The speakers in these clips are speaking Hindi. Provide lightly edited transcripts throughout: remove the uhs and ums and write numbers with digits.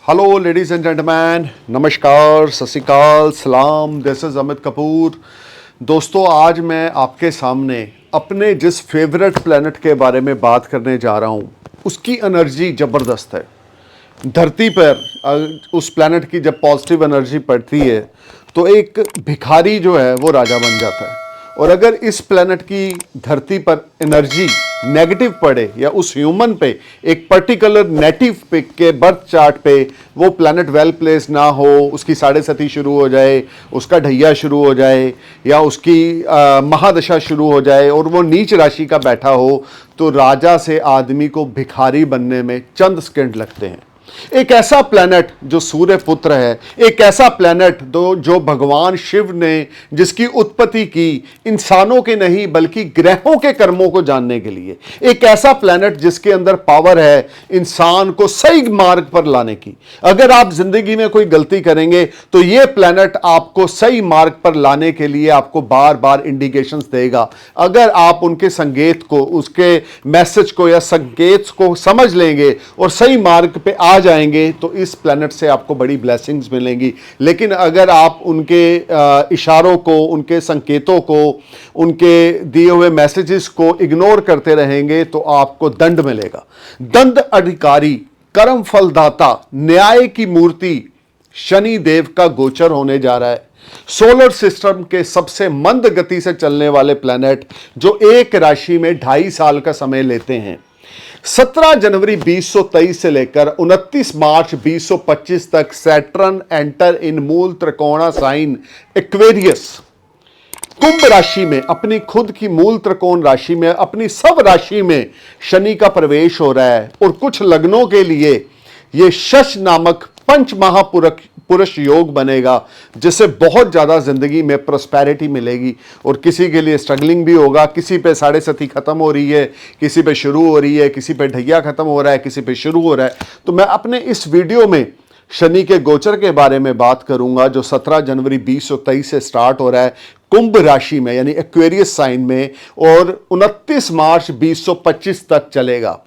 हेलो लेडीज एंड जेंटलमैन, नमस्कार, सत श्री अकाल, सलाम। This is Amit Kapoor. दोस्तों, आज मैं आपके सामने अपने जिस फेवरेट प्लेनेट के बारे में बात करने जा रहा हूँ, उसकी एनर्जी ज़बरदस्त है। धरती पर उस प्लेनेट की जब पॉजिटिव एनर्जी पड़ती है तो एक भिखारी जो है वो राजा बन जाता है। और अगर इस प्लेनेट की धरती पर एनर्जी नेगेटिव पड़े या उस ह्यूमन पे एक पर्टिकुलर नेटिव पे के बर्थ चार्ट पे वो प्लेनेट वेल प्लेस ना हो, उसकी साढ़े सती शुरू हो जाए, उसका ढैया शुरू हो जाए या उसकी महादशा शुरू हो जाए और वो नीच राशि का बैठा हो, तो राजा से आदमी को भिखारी बनने में चंद सेकंड लगते हैं। एक ऐसा प्लेनेट जो सूर्य पुत्र है, एक ऐसा प्लेनेट जो भगवान शिव ने जिसकी उत्पत्ति की इंसानों के नहीं बल्कि ग्रहों के कर्मों को जानने के लिए, एक ऐसा प्लेनेट जिसके अंदर पावर है इंसान को सही मार्ग पर लाने की। अगर आप जिंदगी में कोई गलती करेंगे तो यह प्लेनेट आपको सही मार्ग पर लाने के लिए आपको बार बार इंडिकेशंस देगा। अगर आप उनके संकेत को, उसके मैसेज को या संकेत को समझ लेंगे और सही मार्ग पे आ जाएंगे तो इस प्लेनेट से आपको बड़ी ब्लेसिंग्स मिलेंगी। लेकिन अगर आप उनके इशारों को, उनके संकेतों को, उनके दिए हुए मैसेजेस को इग्नोर करते रहेंगे तो आपको दंड मिलेगा। दंड अधिकारी, कर्म फलदाता, न्याय की मूर्ति शनि देव का गोचर होने जा रहा है। सोलर सिस्टम के सबसे मंद गति से चलने वाले प्लेनेट जो एक राशि में 2.5 साल का समय लेते हैं। 17 जनवरी 2023 से लेकर 29 मार्च 2025 तक सैटर्न एंटर इन मूल त्रिकोणा साइन एक्वेरियस कुंभ राशि में, अपनी खुद की मूल त्रिकोण राशि में, अपनी सब राशि में शनि का प्रवेश हो रहा है। और कुछ लग्नों के लिए यह शश नामक पंच महापुरुष योग बनेगा, जिससे बहुत ज्यादा जिंदगी में प्रोस्पेरिटी मिलेगी। और किसी के लिए स्ट्रगलिंग भी होगा। किसी पे साढ़े सती खत्म हो रही है, किसी पे शुरू हो रही है, किसी पे ढैया खत्म हो रहा है, किसी पे शुरू हो रहा है। तो मैं अपने इस वीडियो में शनि के गोचर के बारे में बात करूंगा जो 17 जनवरी 2023 से स्टार्ट हो रहा है कुंभ राशि में यानी एक्वेरियस साइन में और 29 मार्च 2025 तक चलेगा।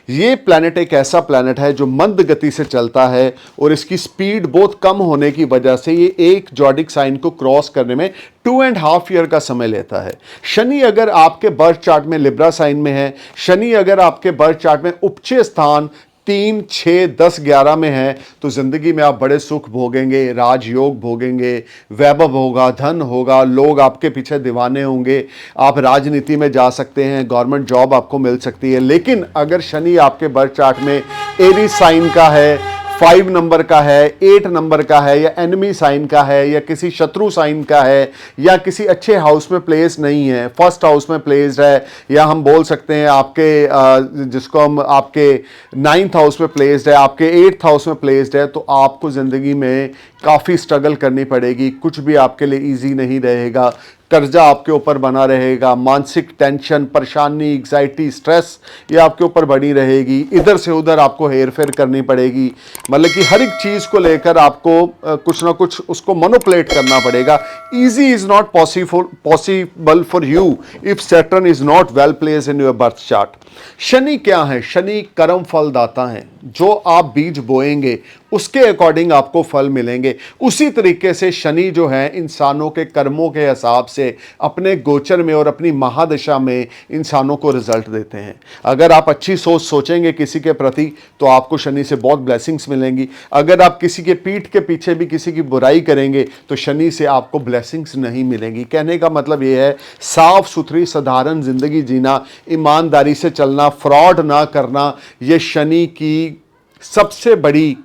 ये प्लैनेट एक ऐसा प्लैनेट है जो मंद गति से चलता है और इसकी स्पीड बहुत कम होने की वजह से ये एक जॉडिक साइन को क्रॉस करने में 2.5 ईयर का समय लेता है। शनि अगर आपके बर्थ चार्ट में लिब्रा साइन में है, शनि अगर आपके बर्थ चार्ट में उपचय स्थान 3, 6, 10, 11 में है तो जिंदगी में आप बड़े सुख भोगेंगे, राजयोग भोगेंगे, वैभव होगा, धन होगा, लोग आपके पीछे दीवाने होंगे, आप राजनीति में जा सकते हैं, गवर्नमेंट जॉब आपको मिल सकती है। लेकिन अगर शनि आपके बर्थ चार्ट में एरीज साइन का है, 5 नंबर का है, 8 नंबर का है या एनिमी साइन का है या किसी शत्रु साइन का है या किसी अच्छे हाउस में प्लेस नहीं है, फर्स्ट हाउस में प्लेस्ड है या हम बोल सकते हैं आपके जिसको हम आपके 9th हाउस में प्लेस्ड है, आपके 8th हाउस में प्लेस्ड है, तो आपको ज़िंदगी में काफ़ी स्ट्रगल करनी पड़ेगी। कुछ भी आपके लिए ईजी नहीं रहेगा। कर्जा आपके ऊपर बना रहेगा, मानसिक टेंशन, परेशानी, एग्जाइटी, स्ट्रेस ये आपके ऊपर बनी रहेगी। इधर से उधर आपको हेर फेर करनी पड़ेगी। मतलब कि हर एक चीज़ को लेकर आपको कुछ ना कुछ उसको मैनिपुलेट करना पड़ेगा। Easy is not possible for you if Saturn is not well place in your birth chart. Shani क्या है? शनि कर्म फल दाता है। जो आप बीज बोएंगे उसके अकॉर्डिंग आपको फल मिलेंगे। उसी तरीके से शनि जो है इंसानों के कर्मों के हिसाब से अपने गोचर में और अपनी महादशा में इंसानों को रिजल्ट देते हैं। अगर आप अच्छी सोच सोचेंगे किसी के प्रति तो आपको शनि से बहुत ब्लेसिंग्स मिलेंगी। अगर आप किसी के पीठ के पीछे भी किसी की बुराई करेंगे तो शनि से आपको ब्लेसिंग्स नहीं मिलेंगी। कहने का मतलब ये है साफ सुथरी साधारण जिंदगी जीना, ईमानदारी से चलना, फ्रॉड ना करना, ये शनि की सबसे बड़ी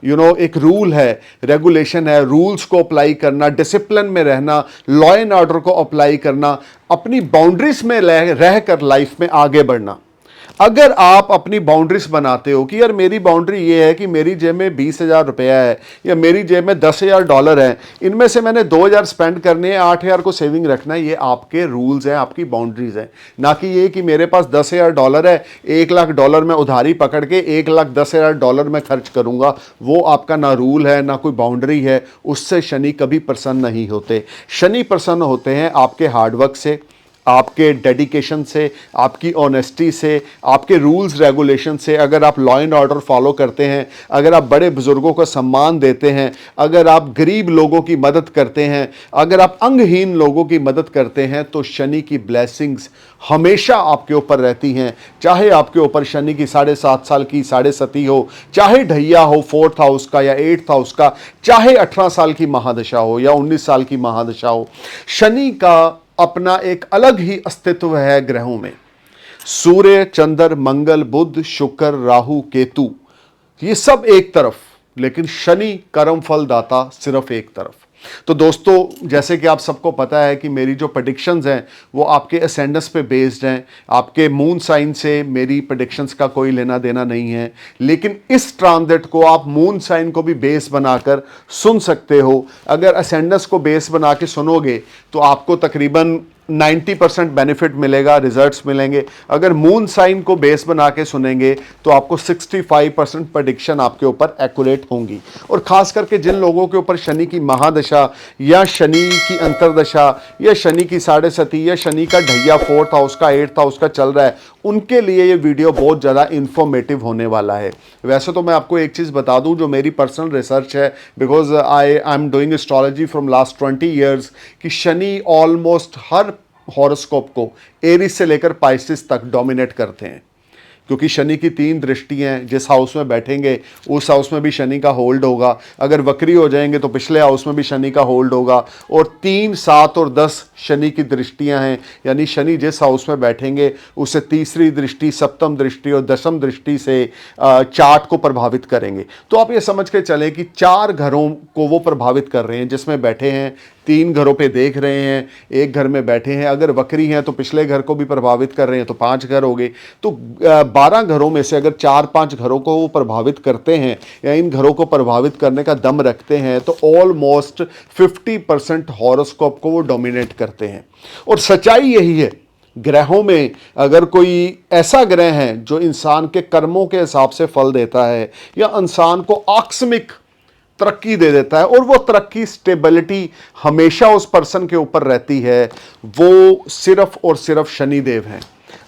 एक रूल है, रेगुलेशन है। रूल्स को अप्लाई करना, डिसिप्लिन में रहना, लॉ एंड ऑर्डर को अप्लाई करना, अपनी बाउंड्रीज में रहकर लाइफ में आगे बढ़ना। अगर आप अपनी बाउंड्रीज बनाते हो कि यार मेरी बाउंड्री ये है कि मेरी जेब में 20,000 रुपया है या मेरी जेब में $10,000 है, इनमें से मैंने 2,000 स्पेंड करने हैं, 8,000 को सेविंग रखना है, ये आपके रूल्स हैं, आपकी बाउंड्रीज हैं। ना कि ये कि मेरे पास $10,000 है, $1,00,000 में उधारी पकड़ के $1,10,000 में खर्च करूंगा। वो आपका ना रूल है ना कोई बाउंड्री है। उससे शनि कभी प्रसन्न नहीं होते। शनि प्रसन्न होते हैं आपके हार्डवर्क से, आपके डेडिकेशन से, आपकी ऑनेस्टी से, आपके रूल्स रेगुलेशन से, अगर आप लॉ एंड ऑर्डर फॉलो करते हैं, अगर आप बड़े बुजुर्गों को सम्मान देते हैं, अगर आप गरीब लोगों की मदद करते हैं, अगर आप अंगहीन लोगों की मदद करते हैं, तो शनि की ब्लेसिंग्स हमेशा आपके ऊपर रहती हैं। चाहे आपके ऊपर शनि की 7.5 साल की 7.5 हो, चाहे ढैया हो 4th हाउस का या 8th हाउस का, चाहे 18 साल की महादशा हो या 19 साल की महादशा हो, शनि का अपना एक अलग ही अस्तित्व है ग्रहों में। सूर्य, चंद्र, मंगल, बुध, शुक्र, राहु, केतु, ये सब एक तरफ, लेकिन शनि कर्म फल दाता सिर्फ एक तरफ। तो दोस्तों, जैसे कि आप सबको पता है कि मेरी जो प्रेडिक्शंस हैं वो आपके असेंडेंस पे बेस्ड हैं। आपके मून साइन से मेरी प्रेडिक्शंस का कोई लेना देना नहीं है, लेकिन इस ट्रांजिट को आप मून साइन को भी बेस बनाकर सुन सकते हो। अगर असेंडेंस को बेस बना के सुनोगे तो आपको तकरीबन 90% बेनिफिट मिलेगा, रिजल्ट्स मिलेंगे। अगर मून साइन को बेस बना के सुनेंगे तो आपको 65% प्रेडिक्शन आपके ऊपर एक्यूरेट होंगी। और खास करके जिन लोगों के ऊपर शनि की महादशा या शनि की अंतरदशा या शनि की 7.5 या शनि का ढैया 4th हाउस का 8th हाउस का चल रहा है, उनके लिए ये वीडियो बहुत ज़्यादा इंफॉर्मेटिव होने वाला है। वैसे तो मैं आपको एक चीज़ बता दूं जो मेरी पर्सनल रिसर्च है, because I am doing astrology from last 20 years, कि शनि ऑलमोस्ट हर हॉरोस्कोप को एरीज से लेकर पाइसेस तक डोमिनेट करते हैं, क्योंकि शनि की 3 दृष्टियां हैं। जिस हाउस में बैठेंगे उस हाउस में भी शनि का होल्ड होगा। अगर वक्री हो जाएंगे तो पिछले हाउस में भी शनि का होल्ड होगा। और 3, 7 और 10 शनि की दृष्टियां हैं, यानी शनि जिस हाउस में बैठेंगे उसे तीसरी दृष्टि, सप्तम दृष्टि और दशम दृष्टि से चार्ट को प्रभावित करेंगे। तो आप ये समझ के चलें कि 4 घरों को वो प्रभावित कर रहे हैं जिसमें बैठे हैं। 3 घरों पे देख रहे हैं, 1 घर में बैठे हैं। अगर वक्री हैं तो पिछले घर को भी प्रभावित कर रहे हैं, तो 5 घर हो गए। तो 12 घरों में से अगर 4-5 घरों को वो प्रभावित करते हैं या इन घरों को प्रभावित करने का दम रखते हैं, तो ऑलमोस्ट 50% हॉरोस्कोप को वो डोमिनेट करते हैं। और सच्चाई यही है, ग्रहों में अगर कोई ऐसा ग्रह है जो इंसान के कर्मों के हिसाब से फल देता है या इंसान को आकस्मिक तरक्की दे देता है, और वो तरक्की, स्टेबिलिटी हमेशा उस पर्सन के ऊपर रहती है, वो सिर्फ और सिर्फ शनिदेव हैं।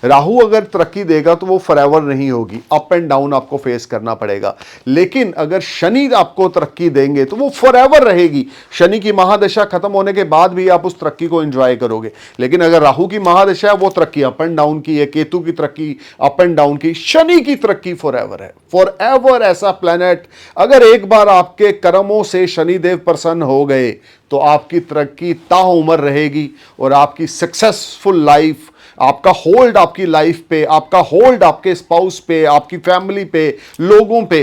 राहु अगर तरक्की देगा तो वो फॉरएवर नहीं होगी, अप एंड डाउन आपको फेस करना पड़ेगा। लेकिन अगर शनि आपको तरक्की देंगे तो वो फॉरएवर रहेगी। शनि की महादशा खत्म होने के बाद भी आप उस तरक्की को एंजॉय करोगे। लेकिन अगर राहु की महादशा है, वो तरक्की अप एंड डाउन की है, केतु की तरक्की अप एंड डाउन की, शनि की तरक्की फॉरएवर है। फॉरएवर ऐसा प्लैनेट, अगर एक बार आपके कर्मों से शनिदेव प्रसन्न हो गए तो आपकी तरक्की ताउम्र रहेगी और आपकी सक्सेसफुल लाइफ, आपका होल्ड आपकी लाइफ पे, आपका होल्ड आपके स्पाउस पे, आपकी फैमिली पे, लोगों पे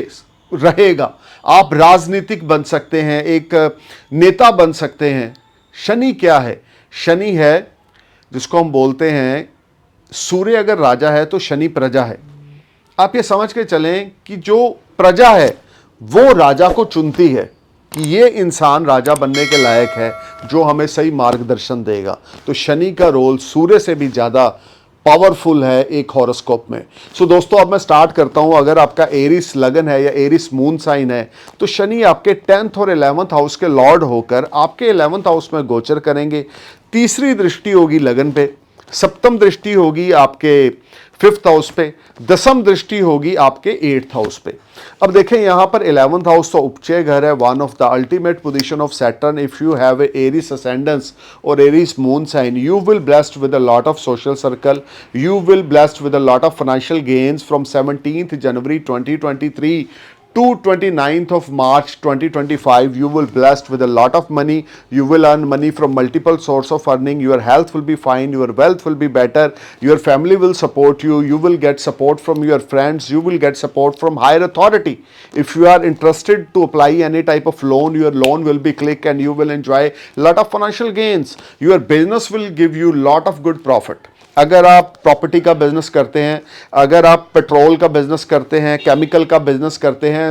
रहेगा। आप राजनीतिक बन सकते हैं, एक नेता बन सकते हैं। शनि क्या है? शनि है जिसको हम बोलते हैं, सूर्य अगर राजा है तो शनि प्रजा है। आप ये समझ के चलें कि जो प्रजा है वो राजा को चुनती है कि ये इंसान राजा बनने के लायक है, जो हमें सही मार्गदर्शन देगा। तो शनि का रोल सूर्य से भी ज़्यादा पावरफुल है एक हॉरोस्कोप में। सो दोस्तों, अब मैं स्टार्ट करता हूं। अगर आपका एरिस लगन है या एरिस मून साइन है, तो शनि आपके 10th और 11th हाउस के लॉर्ड होकर आपके 11th हाउस में गोचर करेंगे। तीसरी दृष्टि होगी लगन पे, सप्तम दृष्टि होगी आपके 5th हाउस पे, दसम दृष्टि होगी आपके 8th हाउस पे। अब देखें यहाँ पर 11th हाउस तो उपचय घर है, one of the ultimate position of Saturn. If you have a Aries ascendance or Aries moon sign, you will blessed with a lot of social circle, you will blessed with a lot of financial gains from 17th January 2023 to 29th of March 2025. You will blessed with a lot of money. You will earn money from multiple source of earning. Your health will be fine, your wealth will be better, your family will support you, you will get support from your friends, you will get support from higher authority. If you are interested to apply any type of loan, your loan will be click and you will enjoy lot of financial gains. Your business will give you lot of good profit. अगर आप प्रॉपर्टी का बिजनेस करते हैं, अगर आप पेट्रोल का बिजनेस करते हैं, केमिकल का बिजनेस करते हैं,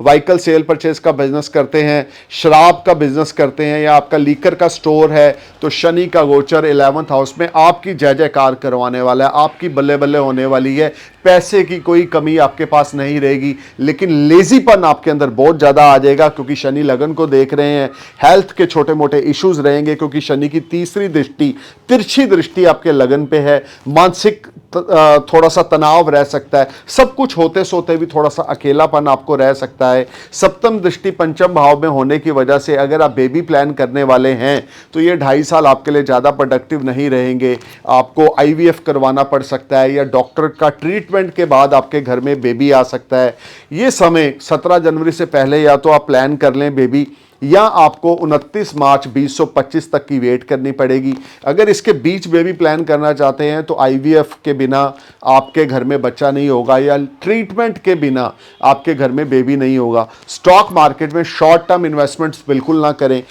व्हीकल सेल परचेज का बिजनेस करते हैं, शराब का बिजनेस करते हैं, या आपका लीकर का स्टोर है, तो शनि का गोचर 11th हाउस में आपकी जय जयकार करवाने वाला है, आपकी बल्ले बल्ले होने वाली है। पैसे की कोई कमी आपके पास नहीं रहेगी, लेकिन लेजीपन आपके अंदर बहुत ज़्यादा आ जाएगा क्योंकि शनि लगन को देख रहे हैं। हेल्थ के छोटे मोटे इश्यूज रहेंगे क्योंकि शनि की तीसरी दृष्टि, तिरछी दृष्टि आपके लगन पे है। मानसिक थोड़ा सा तनाव रह सकता है, सब कुछ होते सोते भी थोड़ा सा अकेलापन आपको रह सकता है। सप्तम दृष्टि पंचम भाव में होने की वजह से अगर आप बेबी प्लान करने वाले हैं तो ये 2.5 साल आपके लिए ज़्यादा प्रोडक्टिव नहीं रहेंगे। आपको आईवीएफ करवाना पड़ सकता है या डॉक्टर का ट्रीटमेंट के बाद आपके घर में बेबी आ सकता है। ये समय 17 जनवरी से पहले या तो आप प्लान कर लें बेबी, या आपको 29 मार्च 2025 तक की वेट करनी पड़ेगी। अगर इसके बीच बेबी प्लान करना चाहते हैं तो आईवीएफ के बिना आपके घर में बच्चा नहीं होगा या ट्रीटमेंट के बिना आपके घर में बेबी नहीं होगा। स्टॉक मार्केट में शॉर्ट टर्म इन्वेस्टमेंट्स बिल्कुल ना करें।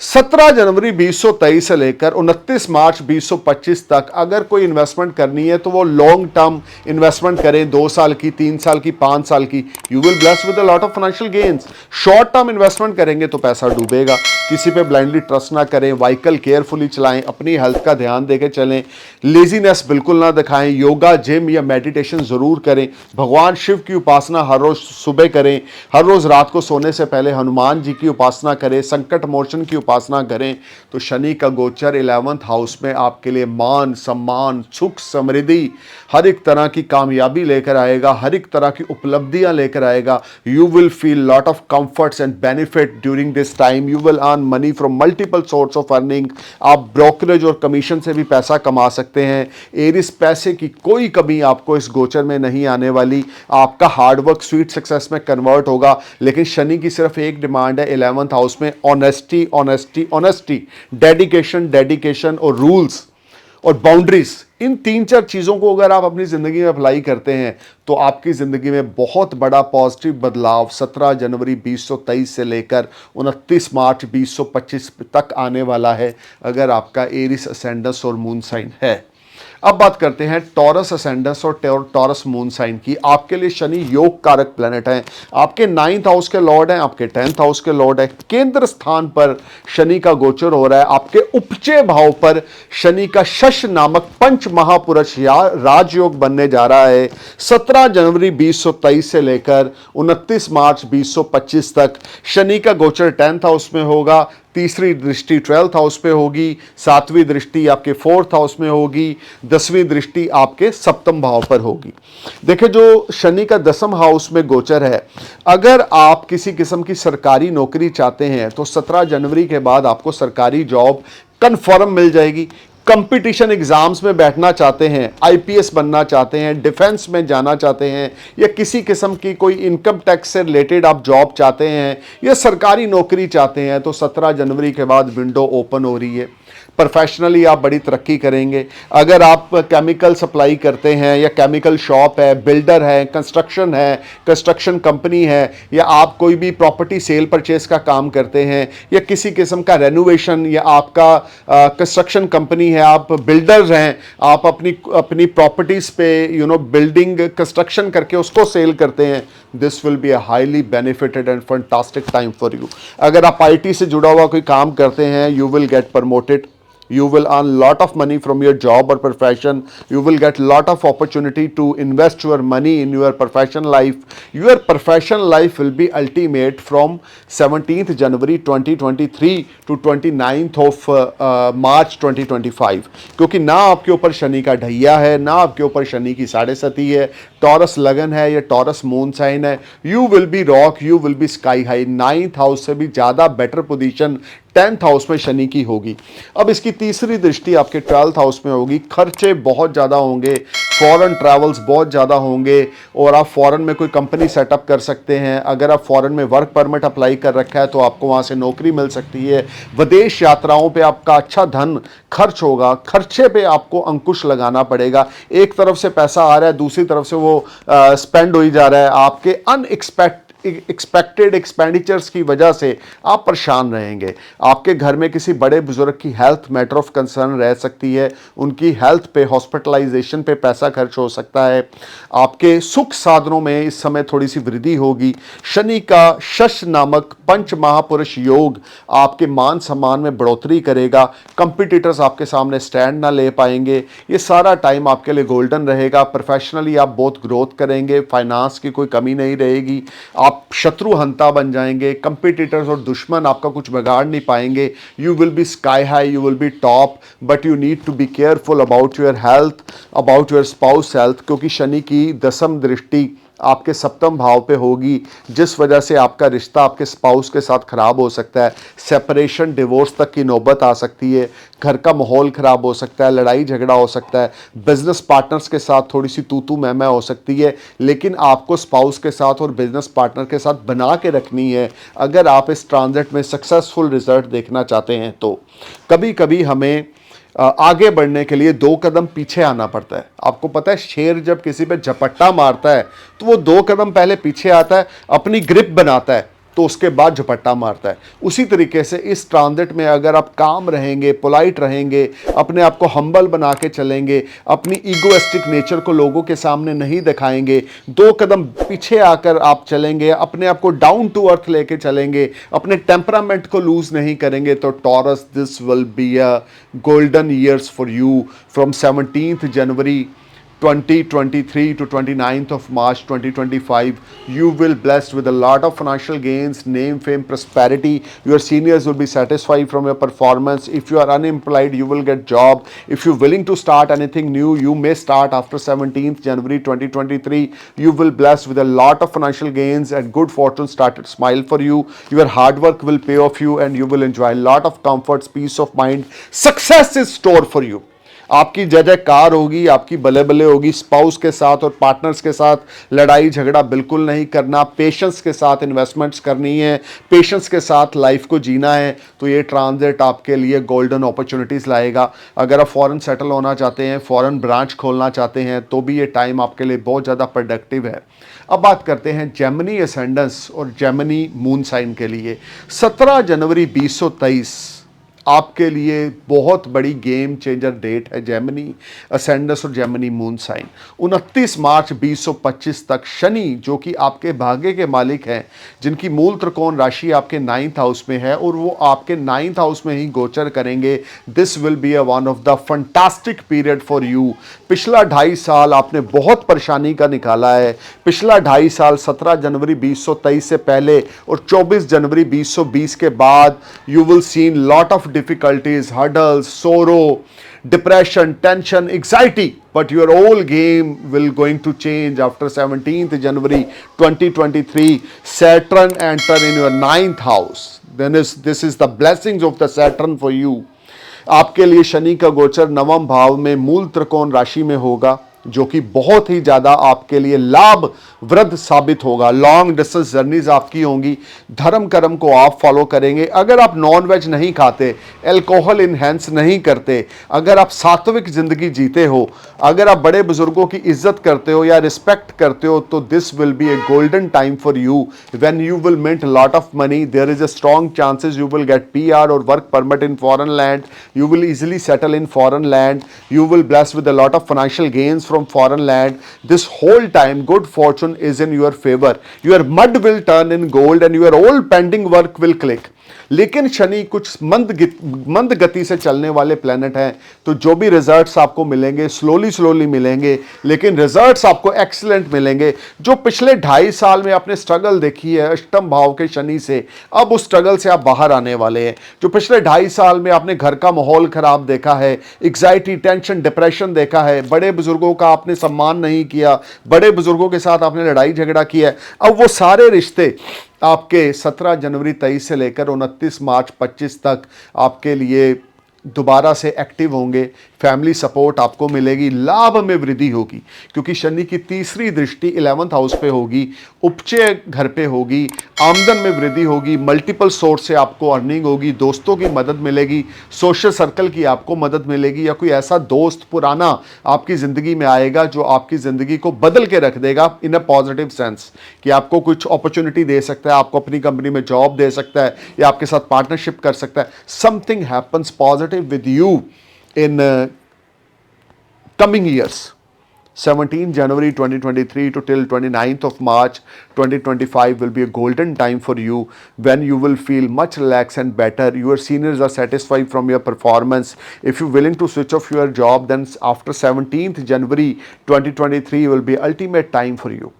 17 जनवरी 2023 से लेकर 29 मार्च 2025 तक अगर कोई इन्वेस्टमेंट करनी है तो वो लॉन्ग टर्म इन्वेस्टमेंट करें, 2 साल की, 3 साल की, 5 साल की। You will bless with a lot of financial gains. Short term investment करेंगे तो पैसा डूबेगा। किसी पे ब्लाइंडली ट्रस्ट ना करें, व्हीकल केयरफुली चलाएं, अपनी हेल्थ का ध्यान देकर चलें, लेजीनेस बिल्कुल ना दिखाएं, योगा जिम या मेडिटेशन ज़रूर करें, भगवान शिव की उपासना हर रोज़ सुबह करें, हर रोज़ रात को सोने से पहले हनुमान जी की उपासना करें, संकट मोचन की उपासना करें। तो शनि का गोचर 11th हाउस में आपके लिए मान सम्मान, सुख समृद्धि, हर एक तरह की कामयाबी लेकर आएगा, हर एक तरह की उपलब्धियां लेकर आएगा। You will feel lot of comforts and benefit during this time. You will earn money from multiple source of earning. आप ब्रोकरेज और कमीशन से भी पैसा कमा सकते हैं। एरिस, पैसे की कोई कमी आपको इस गोचर में नहीं आने वाली। आपका हार्डवर्क स्वीट सक्सेस में कन्वर्ट होगा। लेकिन शनि की सिर्फ एक डिमांड है 11th हाउस में, honesty honesty honesty, dedication dedication और रूल्स और बाउंड्रीज। इन 3-4 चीज़ों को अगर आप अपनी ज़िंदगी में अप्लाई करते हैं तो आपकी ज़िंदगी में बहुत बड़ा पॉजिटिव बदलाव 17 जनवरी 2023 से लेकर 29 मार्च 2025 तक आने वाला है, अगर आपका एरिस असेंडेंस और मून साइन है। अब बात करते हैं टॉरस असेंडेंस और टॉरस मून साइन की। आपके लिए शनि योग कारक प्लेनेट हैं, आपके 9th हाउस के लॉर्ड हैं, आपके 10th हाउस के लॉर्ड हैं। केंद्र स्थान पर शनि का गोचर हो रहा है। आपके उपचय भाव पर शनि का शश नामक पंच महापुरुष या राजयोग बनने जा रहा है। 17 जनवरी 2023 से लेकर 29 मार्च 2025 तक शनि का गोचर 10th हाउस में होगा। तीसरी दृष्टि 12th हाउस पे होगी, 7वीं दृष्टि आपके 4th हाउस में होगी, 10वीं दृष्टि आपके सप्तम भाव पर होगी। देखिए, जो शनि का 10th हाउस में गोचर है, अगर आप किसी किस्म की सरकारी नौकरी चाहते हैं तो 17 जनवरी के बाद आपको सरकारी जॉब कन्फर्म मिल जाएगी। कंपटीशन एग्जाम्स में बैठना चाहते हैं, आईपीएस बनना चाहते हैं, डिफेंस में जाना चाहते हैं, या किसी किस्म की कोई इनकम टैक्स से रिलेटेड आप जॉब चाहते हैं या सरकारी नौकरी चाहते हैं, तो 17 जनवरी के बाद विंडो ओपन हो रही है। प्रोफेशनली आप बड़ी तरक्की करेंगे। अगर आप केमिकल सप्लाई करते हैं या केमिकल शॉप है, बिल्डर है, कंस्ट्रक्शन कंपनी है, या आप कोई भी प्रॉपर्टी सेल परचेज का काम करते हैं, या किसी किस्म का रेनोवेशन, या आपका कंस्ट्रक्शन कंपनी है, आप बिल्डर्स हैं, आप अपनी प्रॉपर्टीज पे बिल्डिंग कंस्ट्रक्शन करके उसको सेल करते हैं, this will be a highly benefited and fantastic time for you. अगर आप आईटी से जुड़ा हुआ कोई काम करते हैं, you will gate promoted, you will earn lot of money from your job or profession. You will get lot of opportunity to invest your money in your professional life. Your professional life will be ultimate from 17th January 2023 to 29th of March 2025, क्योंकि ना आपके ऊपर शनि का ढैया है, ना आपके ऊपर शनि की 7.5 है, टॉरस लगन है या टॉरस मून साइन है। You will B rock, you will be sky high. 9th house से भी ज़्यादा बेटर पोजीशन 10th हाउस में शनि की होगी। अब इसकी तीसरी दृष्टि आपके 12th हाउस में होगी। खर्चे बहुत ज़्यादा होंगे, फॉरेन ट्रैवल्स बहुत ज़्यादा होंगे, और आप फॉरेन में कोई कंपनी सेटअप कर सकते हैं। अगर आप फॉरेन में वर्क परमिट अप्लाई कर रखा है तो आपको वहाँ से नौकरी मिल सकती है। विदेश यात्राओं पे आपका अच्छा धन खर्च होगा। खर्चे पे आपको अंकुश लगाना पड़ेगा। एक तरफ से पैसा आ रहा है, दूसरी तरफ से वो स्पेंड हो ही जा रहा है। आपके एक्सपेक्टेड एक्सपेंडिचर्स की वजह से आप परेशान रहेंगे। आपके घर में किसी बड़े बुजुर्ग की हेल्थ मैटर ऑफ कंसर्न रह सकती है, उनकी हेल्थ पे, हॉस्पिटलाइजेशन पे पैसा खर्च हो सकता है। आपके सुख साधनों में इस समय थोड़ी सी वृद्धि होगी। शनि का शश नामक पंच महापुरुष योग आपके मान सम्मान में बढ़ोतरी करेगा। कंपटीटर्स आपके सामने स्टैंड ना ले पाएंगे। ये सारा टाइम आपके लिए गोल्डन रहेगा। प्रोफेशनली आप बहुत ग्रोथ करेंगे, फाइनेंस की कोई कमी नहीं रहेगी। आप शत्रु हंता बन जाएंगे। कंपटीटर्स और दुश्मन आपका कुछ बिगाड़ नहीं पाएंगे। You will be sky high, you will be top, but you need to be careful about your health, about your spouse health, क्योंकि शनि की दसम दृष्टि आपके सप्तम भाव पे होगी, जिस वजह से आपका रिश्ता आपके स्पाउस के साथ खराब हो सकता है। सेपरेशन, डिवोर्स तक की नौबत आ सकती है। घर का माहौल खराब हो सकता है, लड़ाई झगड़ा हो सकता है। बिजनेस पार्टनर्स के साथ थोड़ी सी तू मैं हो सकती है, लेकिन आपको स्पाउस के साथ और बिजनेस पार्टनर के साथ बना के रखनी है अगर आप इस ट्रांजिट में सक्सेसफुल रिजल्ट देखना चाहते हैं। तो कभी कभी हमें आगे बढ़ने के लिए 2 कदम पीछे आना पड़ता है। आपको पता है, शेर जब किसी पे झपट्टा मारता है तो वो 2 कदम पहले पीछे आता है, अपनी ग्रिप बनाता है, तो उसके बाद झपट्टा मारता है। उसी तरीके से इस ट्रांजिट में अगर आप काम रहेंगे, पोलाइट रहेंगे, अपने आप को हम्बल बना के चलेंगे, अपनी ईगोइस्टिक नेचर को लोगों के सामने नहीं दिखाएंगे, 2 कदम पीछे आकर आप चलेंगे, अपने आप को डाउन टू अर्थ लेके चलेंगे, अपने टेम्परामेंट को लूज नहीं करेंगे, तो taurus, this will be a golden years for you from 17th January 2023 to 29th of March 2025. You will blessed with a lot of financial gains, name, fame, prosperity. Your seniors will be satisfied from your performance. If you are unemployed, you will get job. If you're willing to start anything new, you may start after 17th January 2023. You will blessed with a lot of financial gains and good fortune started smile for you. Your hard work will pay off you and you will enjoy a lot of comforts, peace of mind. Success is stored for you. आपकी जय जयकार होगी, आपकी बले बले होगी। स्पाउस के साथ और पार्टनर्स के साथ लड़ाई झगड़ा बिल्कुल नहीं करना। पेशेंस के साथ इन्वेस्टमेंट्स करनी है, पेशेंस के साथ लाइफ को जीना है। तो ये ट्रांजिट आपके लिए गोल्डन अपॉर्चुनिटीज़ लाएगा। अगर आप फॉरेन सेटल होना चाहते हैं, फॉरेन ब्रांच खोलना चाहते हैं, तो भी ये टाइम आपके लिए बहुत ज़्यादा प्रोडक्टिव है। अब बात करते हैं जेमिनी असेंडेंस और जेमिनी मून साइन के लिए। 17 जनवरी 2023 आपके लिए बहुत बड़ी गेम चेंजर डेट है। जेमिनी असेंडेंस और जेमिनी मून साइन 29 मार्च 2025 तक शनि, जो कि आपके भाग्य के मालिक हैं, जिनकी मूल त्रिकोण राशि आपके 9th हाउस में है और वो आपके 9th हाउस में ही गोचर करेंगे। This will be a one of the fantastic period for you. पिछला 2.5 साल आपने बहुत परेशानी का निकाला है। पिछला 2.5 साल 17 जनवरी 2023 से पहले और 24 जनवरी 2020 के बाद you will seen lot of difficulties, hurdles, sorrow, depression, tension, anxiety, but your whole game will going to change after 17th January 2023. Saturn enter in your 9th house. Then this is the blessings of the Saturn for you. आपके लिए शनि का गोचर 9वें भाव में मूल त्रिकोण राशि में होगा, जो कि बहुत ही ज़्यादा आपके लिए लाभ वृद्ध साबित होगा। लॉन्ग डिस्टेंस जर्नीज आपकी होंगी। धर्म कर्म को आप फॉलो करेंगे। अगर आप नॉन वेज नहीं खाते, एल्कोहल इनहेंस नहीं करते, अगर आप सात्विक जिंदगी जीते हो, अगर आप बड़े बुजुर्गों की इज्जत करते हो या रिस्पेक्ट करते हो, तो this will be a golden time for you when you will mint lot of money. There is a strong chances you will get PR और work permit in foreign land. You will easily settle in foreign land. You will blessed with a lot of financial gains from foreign land. This whole time good fortune is in your favor. Your mud will turn in gold and your all pending work will click. लेकिन शनि कुछ मंद गति से चलने वाले प्लैनेट हैं, तो जो भी रिजल्ट्स आपको मिलेंगे स्लोली मिलेंगे, लेकिन रिजल्ट्स आपको एक्सीलेंट मिलेंगे। जो पिछले 2.5 साल में आपने स्ट्रगल देखी है अष्टम भाव के शनि से, अब उस स्ट्रगल से आप बाहर आने वाले हैं। जो पिछले 2.5 साल में आपने घर का माहौल खराब देखा है, एग्जाइटी, टेंशन, डिप्रेशन देखा है, बड़े बुजुर्गों का आपने सम्मान नहीं किया, बड़े बुजुर्गों के साथ आपने लड़ाई झगड़ा किया है, अब वो सारे रिश्ते आपके 17 जनवरी 23 से लेकर 29 मार्च 25 तक आपके लिए दोबारा से एक्टिव होंगे। फैमिली सपोर्ट आपको मिलेगी, लाभ में वृद्धि होगी क्योंकि शनि की तीसरी दृष्टि 11th हाउस पे होगी, उपचय घर पे होगी, आमदन में वृद्धि होगी, मल्टीपल सोर्स से आपको अर्निंग होगी, दोस्तों की मदद मिलेगी, सोशल सर्कल की आपको मदद मिलेगी, या कोई ऐसा दोस्त पुराना आपकी ज़िंदगी में आएगा जो आपकी ज़िंदगी को बदल के रख देगा इन अ पॉजिटिव सेंस, कि आपको कुछ अपॉर्चुनिटी दे सकता है, आपको अपनी कंपनी में जॉब दे सकता है या आपके साथ पार्टनरशिप कर सकता है. Something happens positive with you in coming years. 17 January 2023 to till 29th of March 2025 will be a golden time for you when you will feel much relaxed and better. Your seniors are satisfied from your performance. If you're willing to switch off your job, then after 17th January 2023 will be ultimate time for you.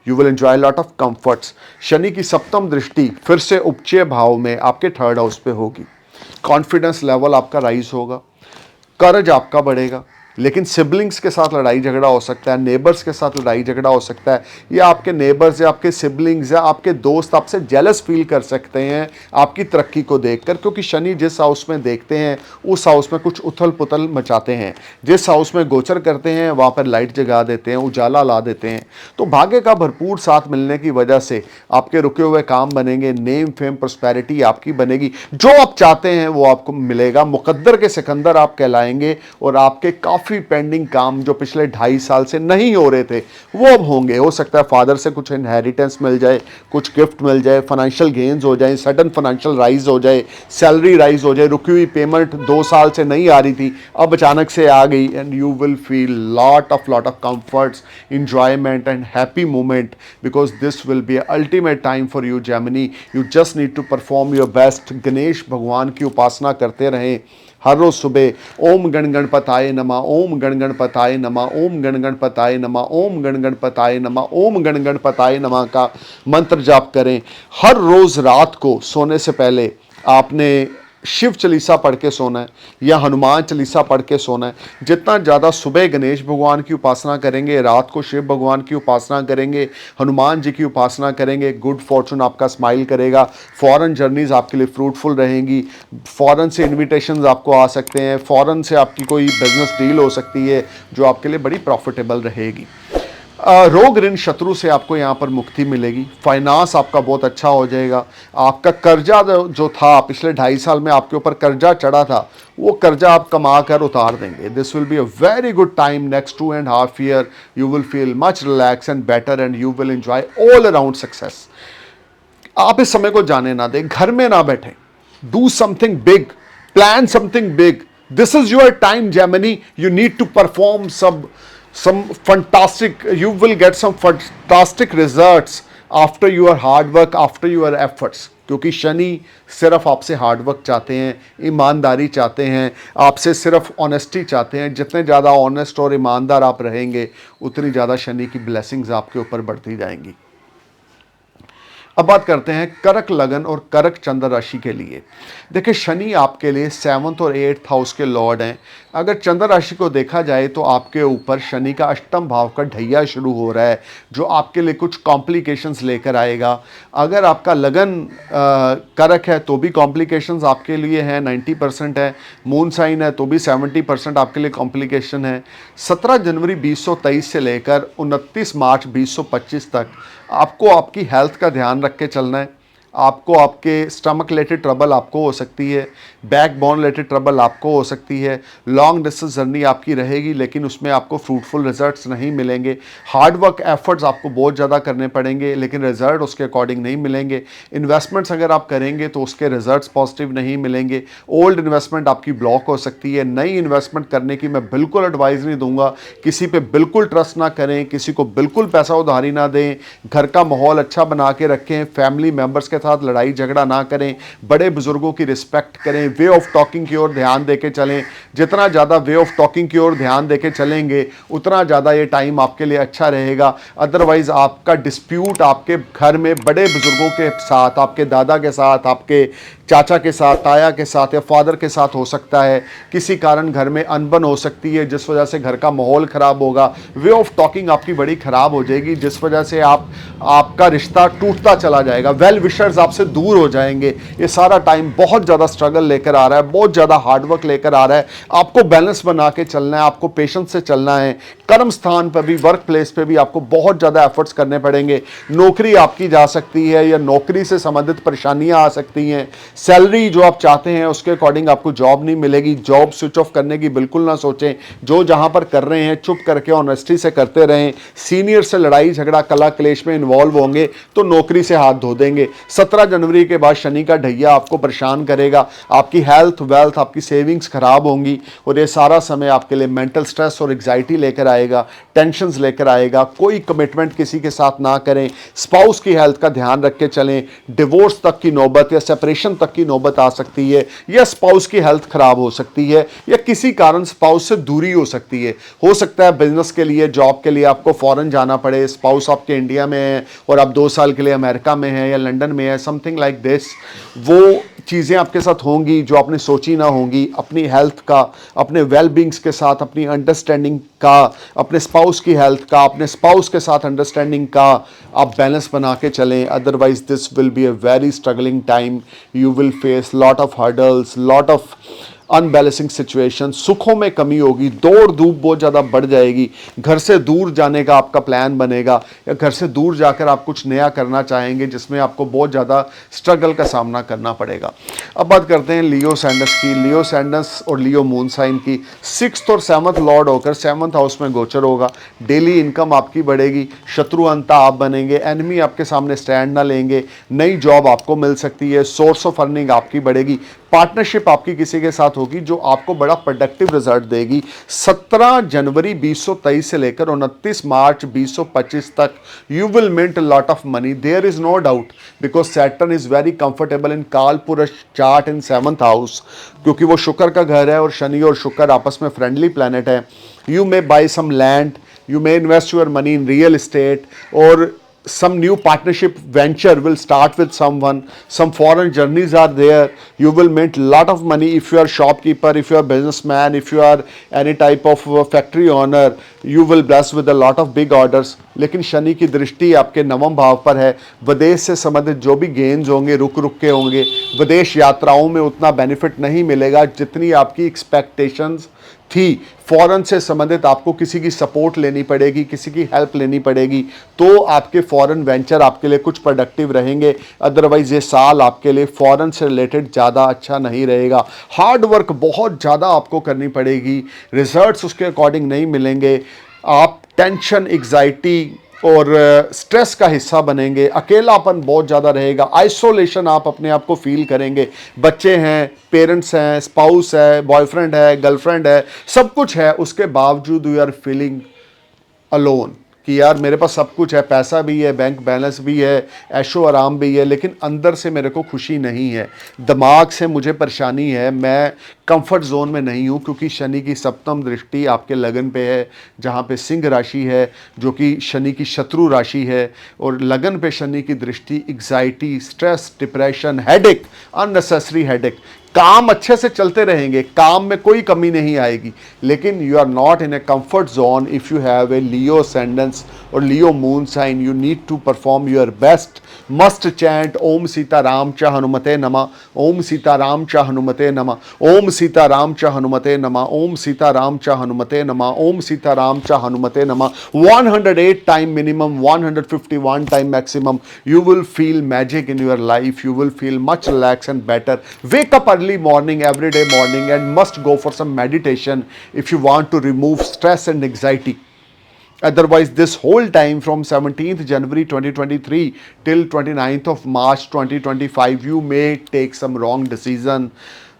You will enjoy a lot of comforts. Shani की सप्तम दृष्टि फिर से उपचय भाव में आपके थर्ड हाउस पे होगी. कॉन्फिडेंस लेवल आपका राइज होगा, कर्ज आपका बढ़ेगा, लेकिन सिबलिंग्स के साथ लड़ाई झगड़ा हो सकता है, नेबर्स के साथ लड़ाई झगड़ा हो सकता है, या आपके नेबर्स या आपके सिबलिंग्स या आपके दोस्त आपसे जेलस फील कर सकते हैं आपकी तरक्की को देखकर, क्योंकि शनि जिस हाउस में देखते हैं उस हाउस में कुछ उथल पुथल मचाते हैं, जिस हाउस में गोचर करते हैं वहाँ पर लाइट जगा देते हैं, उजाला ला देते हैं. तो भाग्य का भरपूर साथ मिलने की वजह से आपके रुके हुए काम बनेंगे, नेम फेम प्रॉस्पेरिटी आपकी बनेगी, जो आप चाहते हैं वो आपको मिलेगा. मुकद्दर के सिकंदर आप कहलाएंगे और आपके काफ़ी पेंडिंग काम जो पिछले 2.5 साल से नहीं हो रहे थे वो अब होंगे. हो सकता है फादर से कुछ इनहेरिटेंस मिल जाए, कुछ गिफ्ट मिल जाए, फाइनेंशियल गेन्स हो जाए, सडन फाइनेंशियल राइज हो जाए, सैलरी राइज हो जाए, रुकी हुई पेमेंट 2 साल से नहीं आ रही थी अब अचानक से आ गई. And you will feel lot of comforts, enjoyment and happy moment because this will be a ultimate time for you Gemini. You just need to perform your best. Ganesh भगवान की उपासना करते रहें हर रोज सुबह. ओम गण गणपताय नमः, ओम गण गणपताय नमः, ओम गण गणपताय नमः, ओम गण गणपताय नमः, ओम गण गणपताय नमः का मंत्र जाप करें. हर रोज रात को सोने से पहले आपने शिव चालीसा पढ़ के सोना है या हनुमान चालीसा पढ़ के सोना है. जितना ज़्यादा सुबह गणेश भगवान की उपासना करेंगे, रात को शिव भगवान की उपासना करेंगे, हनुमान जी की उपासना करेंगे, गुड फॉर्चून आपका स्माइल करेगा. फॉरेन जर्नीज़ आपके लिए फ्रूटफुल रहेंगी, फॉरेन से इन्विटेशंस आपको आ सकते हैं, फॉरेन से आपकी कोई बिजनेस डील हो सकती है जो आपके लिए बड़ी प्रॉफिटेबल रहेगी. रोग ऋण शत्रु से आपको यहाँ पर मुक्ति मिलेगी. फाइनेंस आपका बहुत अच्छा हो जाएगा. आपका कर्जा जो था पिछले 2.5 साल में आपके ऊपर कर्जा चढ़ा था वो कर्जा आप कमा कर उतार देंगे. This will be a very good time. Next 2.5 year you will feel much relax and better and you will enjoy all around success. आप इस समय को जाने ना दें, घर में ना बैठें. Do something big, plan something big. This is your time Gemini. You need to perform some fantastic, you will get some fantastic results after your hard work, after your efforts. क्योंकि शनि सिर्फ आपसे हार्ड वर्क चाहते हैं, ईमानदारी चाहते हैं, आपसे सिर्फ ऑनेस्टी चाहते हैं. जितने ज़्यादा ऑनेस्ट और ईमानदार आप रहेंगे उतनी ज़्यादा शनि की ब्लेसिंग्स आपके ऊपर बढ़ती जाएंगी. अब बात करते हैं कर्क लगन और कर्क चंद्र राशि के लिए. देखिए शनि आपके लिए 7th और 8th हाउस के लॉर्ड हैं. अगर चंद्र राशि को देखा जाए तो आपके ऊपर शनि का अष्टम भाव का ढैया शुरू हो रहा है जो आपके लिए कुछ कॉम्प्लिकेशंस लेकर आएगा. अगर आपका लगन कर्क है तो भी कॉम्प्लिकेशंस आपके लिए हैं, 90% है. मून साइन है तो भी 70% आपके लिए कॉम्प्लिकेशन है. 17 जनवरी 2023 से लेकर 29 मार्च 2025 तक आपको आपकी हेल्थ का ध्यान रख के चलना है. आपको आपके स्टमक रिलेटेड ट्रबल आपको हो सकती है, बैक बोन रिलेटेड ट्रबल आपको हो सकती है. लॉन्ग डिस्टेंस जर्नी आपकी रहेगी लेकिन उसमें आपको फ्रूटफुल रिजल्ट्स नहीं मिलेंगे. हार्ड वर्क एफर्ट्स आपको बहुत ज़्यादा करने पड़ेंगे लेकिन रिजल्ट उसके अकॉर्डिंग नहीं मिलेंगे. इन्वेस्टमेंट्स अगर आप करेंगे तो उसके रिजल्ट्स पॉजिटिव नहीं मिलेंगे. ओल्ड इन्वेस्टमेंट आपकी ब्लॉक हो सकती है. नई इन्वेस्टमेंट करने की मैं बिल्कुल एडवाइस नहीं दूंगा. किसी पे बिल्कुल ट्रस्ट ना करें, किसी को बिल्कुल पैसा उधारी ना दें. घर का माहौल अच्छा बना के रखें, फैमिली मेम्बर्स के साथ लड़ाई झगड़ा ना करें, बड़े बुजुर्गों की रिस्पेक्ट करें, वे ऑफ टॉकिंग की ओर ध्यान देके चलें. जितना ज़्यादा वे ऑफ टॉकिंग की ओर ध्यान देके चलेंगे उतना ज़्यादा ये टाइम आपके लिए अच्छा रहेगा. अदरवाइज आपका डिस्प्यूट आपके घर में बड़े बुजुर्गों के साथ, आपके दादा के साथ, आपके चाचा के साथ, ताया के साथ या फादर के साथ हो सकता है. किसी कारण घर में अनबन हो सकती है जिस वजह से घर का माहौल ख़राब होगा. वे ऑफ टॉकिंग आपकी बड़ी ख़राब हो जाएगी जिस वजह से आपका रिश्ता टूटता चला जाएगा. वेल विशर पार्टनर्स आपसे दूर हो जाएंगे। ये सारा टाइम बहुत ज़्यादा स्ट्रगल लेकर आ रहा है, बहुत ज़्यादा हार्डवर्क लेकर आ रहा है। आपको बैलेंस बना के चलना है, आपको पेशेंस से चलना है। कर्म स्थान पर भी, वर्क प्लेस पर भी आपको बहुत ज़्यादा एफर्ट्स करने पड़ेंगे। नौकरी आपकी जा सकती है या नौकरी से संबंधित परेशानियां आ सकती हैं। सैलरी जो आप चाहते हैं उसके अकॉर्डिंग आपको जॉब नहीं मिलेगी। जॉब स्विच ऑफ करने की बिल्कुल ना सोचें। जो जहां पर कर रहे हैं चुप करके ऑनेस्टी से करते रहें। सीनियर से लड़ाई झगड़ा कला क्लेश में इन्वॉल्व होंगे तो नौकरी से हाथ धो देंगे। 17 जनवरी के बाद शनि का ढैया आपको परेशान करेगा। आपकी हेल्थ वेल्थ आपकी सेविंग्स खराब होंगी और ये सारा समय आपके लिए मेंटल स्ट्रेस और एग्जाइटी लेकर आएगा, टेंशंस लेकर आएगा। कोई कमिटमेंट किसी के साथ ना करें। स्पाउस की हेल्थ का ध्यान रख के चलें। डिवोर्स तक की नौबत या सेपरेशन तक की नौबत आ सकती है, या स्पाउस की हेल्थ खराब हो सकती है, या किसी कारण स्पाउस से दूरी हो सकती है। हो सकता है बिजनेस के लिए, जॉब के लिए आपको फॉरेन जाना पड़े। स्पाउस आपके इंडिया में है और आप 2 साल के लिए अमेरिका में है या लंदन में है, समथिंग लाइक दिस। वो चीज़ें आपके साथ होंगी जो आपने सोची ना होंगी। अपनी हेल्थ का, अपने वेल बींग्स के साथ अपनी अंडरस्टैंडिंग का, अपने स्पाउस की हेल्थ का, अपने स्पाउस के साथ अंडरस्टैंडिंग का आप बैलेंस बना के चलें। Otherwise this will be a very struggling time. You will face lot of hurdles, lot of unbalancing situation. सुखों में कमी होगी, दौड़ धूप बहुत ज़्यादा बढ़ जाएगी। घर से दूर जाने का आपका प्लान बनेगा या घर से दूर जाकर आप कुछ नया करना चाहेंगे जिसमें आपको बहुत ज़्यादा स्ट्रगल का सामना करना पड़ेगा। अब बात करते हैं लियो सैंडस की। लियो सैंडस और लियो मून साइन की 6th और 7th लॉर्ड होकर 7th हाउस में गोचर होगा। डेली इनकम आपकी बढ़ेगी, शत्रु अंता आप बनेंगे, एनिमी आपके सामने स्टैंड ना लेंगे, नई जॉब आपको मिल सकती है, सोर्स ऑफ अर्निंग आपकी बढ़ेगी, पार्टनरशिप आपकी किसी के साथ होगी जो आपको बड़ा प्रोडक्टिव रिजल्ट देगी। 17 जनवरी 2023 से लेकर 29 मार्च 2025 तक you will mint lot of money, there is no doubt, because Saturn is very comfortable in कालपुरुष चार्ट इन 7th हाउस, क्योंकि वो शुक्र का घर है और शनि और शुक्र आपस में फ्रेंडली प्लैनेट है। You may buy some land, you may invest your money in real estate, or some new partnership venture will start with someone. Some foreign journeys are there. You will make lot of money if you are shopkeeper, if you are businessman, if you are any type of factory owner. You will bless with a lot of big orders. लेकिन शनि की दृष्टि आपके 9वें भाव पर है। विदेश से संबंधित जो भी गेन्स होंगे रुक रुक के होंगे। विदेश यात्राओं में उतना बेनिफिट नहीं मिलेगा जितनी आपकी एक्सपेक्टेशंस थी। फॉरेन से संबंधित आपको किसी की सपोर्ट लेनी पड़ेगी, किसी की हेल्प लेनी पड़ेगी, तो आपके फॉरेन वेंचर आपके लिए कुछ प्रोडक्टिव रहेंगे। अदरवाइज ये साल आपके लिए फॉरेन से रिलेटेड ज़्यादा अच्छा नहीं रहेगा। हार्ड वर्क बहुत ज़्यादा आपको करनी पड़ेगी, रिजल्ट्स उसके अकॉर्डिंग नहीं मिलेंगे। आप टेंशन, एग्जाइटी और स्ट्रेस का हिस्सा बनेंगे। अकेलापन बहुत ज़्यादा रहेगा, आइसोलेशन आप अपने आप को फील करेंगे। बच्चे हैं, पेरेंट्स हैं, स्पाउस है, बॉयफ्रेंड है, गर्लफ्रेंड है, सब कुछ है, उसके बावजूद वी आर फीलिंग अलोन कि यार मेरे पास सब कुछ है, पैसा भी है, बैंक बैलेंस भी है, ऐशो आराम भी है, लेकिन अंदर से मेरे को खुशी नहीं है, दिमाग से मुझे परेशानी है, मैं कंफर्ट जोन में नहीं हूँ। क्योंकि शनि की 7th दृष्टि आपके लगन पे है, जहाँ पे सिंह राशि है जो कि शनि की शत्रु राशि है, और लगन पे शनि की दृष्टि anxiety, stress, depression, headache, unnecessary headache. काम अच्छे से चलते रहेंगे, काम में कोई कमी नहीं आएगी, लेकिन you are not in a comfort zone if you have a Leo ascendants or Leo moon sign. You need to perform your best. Must chant ओम सीता राम च हनुमते नमः, ओम सीता राम च हनुमते नमः, ओम सीता राम च हनुमते नमः, ओम सीता राम च हनुमते नमः, ओम सीता राम च हनुमते नमः। 108 time minimum, 151 time maximum. You will feel magic in your life. You will feel much relaxed and better. Wake up early morning, every day morning, and must go for some meditation if you want to remove stress and anxiety. Otherwise, this whole time from 17th January 2023 till 29th of March 2025, you may take some wrong decision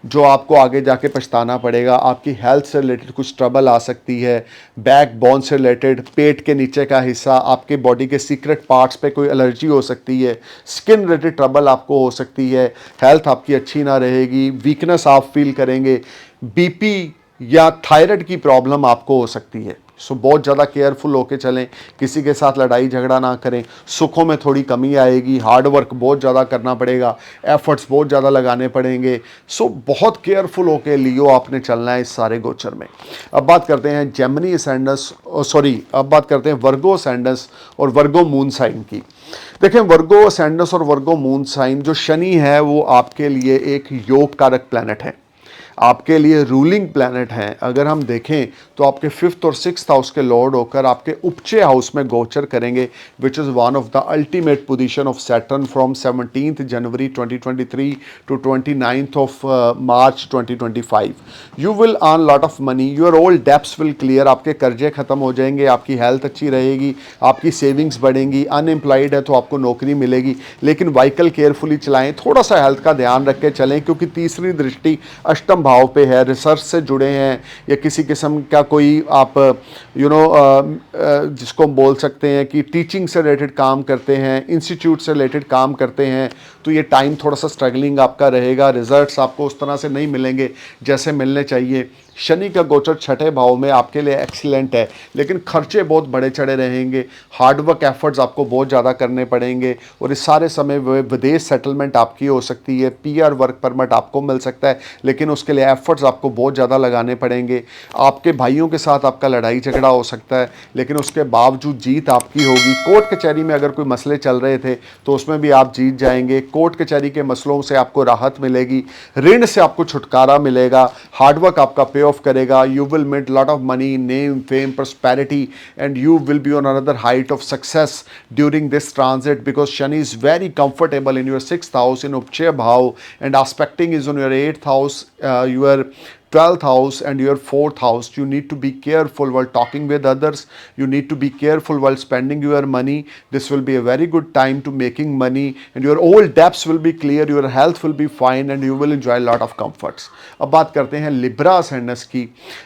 जो आपको आगे जाके पछताना पड़ेगा। आपकी हेल्थ से रिलेटेड कुछ ट्रबल आ सकती है, बैक बोन से रिलेटेड, पेट के नीचे का हिस्सा, आपके बॉडी के सीक्रेट पार्ट्स पे कोई एलर्जी हो सकती है, स्किन रिलेटेड ट्रबल आपको हो सकती है, हेल्थ आपकी अच्छी ना रहेगी, वीकनेस आप फील करेंगे, बीपी या थायराइड की प्रॉब्लम आपको हो सकती है। सो बहुत ज़्यादा केयरफुल होके चलें, किसी के साथ लड़ाई झगड़ा ना करें। सुखों में थोड़ी कमी आएगी, हार्ड वर्क बहुत ज़्यादा करना पड़ेगा, एफर्ट्स बहुत ज़्यादा लगाने पड़ेंगे। सो बहुत केयरफुल होके लियो आपने चलना है इस सारे गोचर में। अब बात करते हैं जेमिनी असेंडेंस, अब बात करते हैं वर्गो असेंडेंस और वर्गो मून साइन की। देखें, वर्गो असेंडेंस और वर्गो मून साइन, जो शनि है वो आपके लिए एक योग कारक प्लैनेट है, आपके लिए रूलिंग प्लैनेट हैं। अगर हम देखें तो आपके 5th और 6th हाउस के लॉर्ड होकर आपके उपचे हाउस में गोचर करेंगे, which is one of the ultimate position of Saturn from 17th January 2023 to 29th of March 2025। You will earn lot of money, your old debts will clear, आपके कर्जे खत्म हो जाएंगे, आपकी हेल्थ अच्छी रहेगी, आपकी सेविंग्स बढ़ेंगी। अनएम्प्लॉयड है तो आपको नौकरी मिलेगी, लेकिन व्हीकल केयरफुली चलाएं, थोड़ा सा हेल्थ का ध्यान रख के चलें, क्योंकि तीसरी दृष्टि अष्टम भाव पे है, रिसर्च से जुड़े हैं या किसी किस्म का कोई आप जिसको हम बोल सकते हैं कि टीचिंग से रिलेटेड काम करते हैं, इंस्टीट्यूट से रिलेटेड काम करते हैं, तो ये टाइम थोड़ा सा स्ट्रगलिंग आपका रहेगा। रिजल्ट्स आपको उस तरह से नहीं मिलेंगे जैसे मिलने चाहिए। शनि का गोचर छठे भाव में आपके लिए एक्सीलेंट है, लेकिन खर्चे बहुत बड़े चढ़े रहेंगे, हार्डवर्क एफर्ट्स आपको बहुत ज़्यादा करने पड़ेंगे, और इस सारे समय विदेश सेटलमेंट आपकी हो सकती है, पीआर वर्क परमिट आपको मिल सकता है, लेकिन उसके लिए एफर्ट्स आपको बहुत ज़्यादा लगाने पड़ेंगे। आपके भाइयों के साथ आपका लड़ाई झगड़ा हो सकता है, लेकिन उसके बावजूद जीत आपकी होगी। कोर्ट कचहरी में अगर कोई मसले चल रहे थे तो उसमें भी आप जीत जाएंगे। कोर्ट कचहरी के मसलों से आपको राहत मिलेगी, ऋण से आपको छुटकारा मिलेगा, हार्डवर्क आपका पे ऑफ करेगा। You will make lot of money, name, fame, prosperity, and you will be on another height of success during this transit, because Shani is very comfortable in your 6th house in उपचय भाव, and aspecting is on your 8th house, your 12th house and your 4th house. You need to be careful while talking with others. You need to be careful while spending your money. This will be a very good time to making money, and your old debts will be clear, your health will be fine, and you will enjoy a lot of comforts. अब बात करते हैं लिब्रा असेंडेंस की।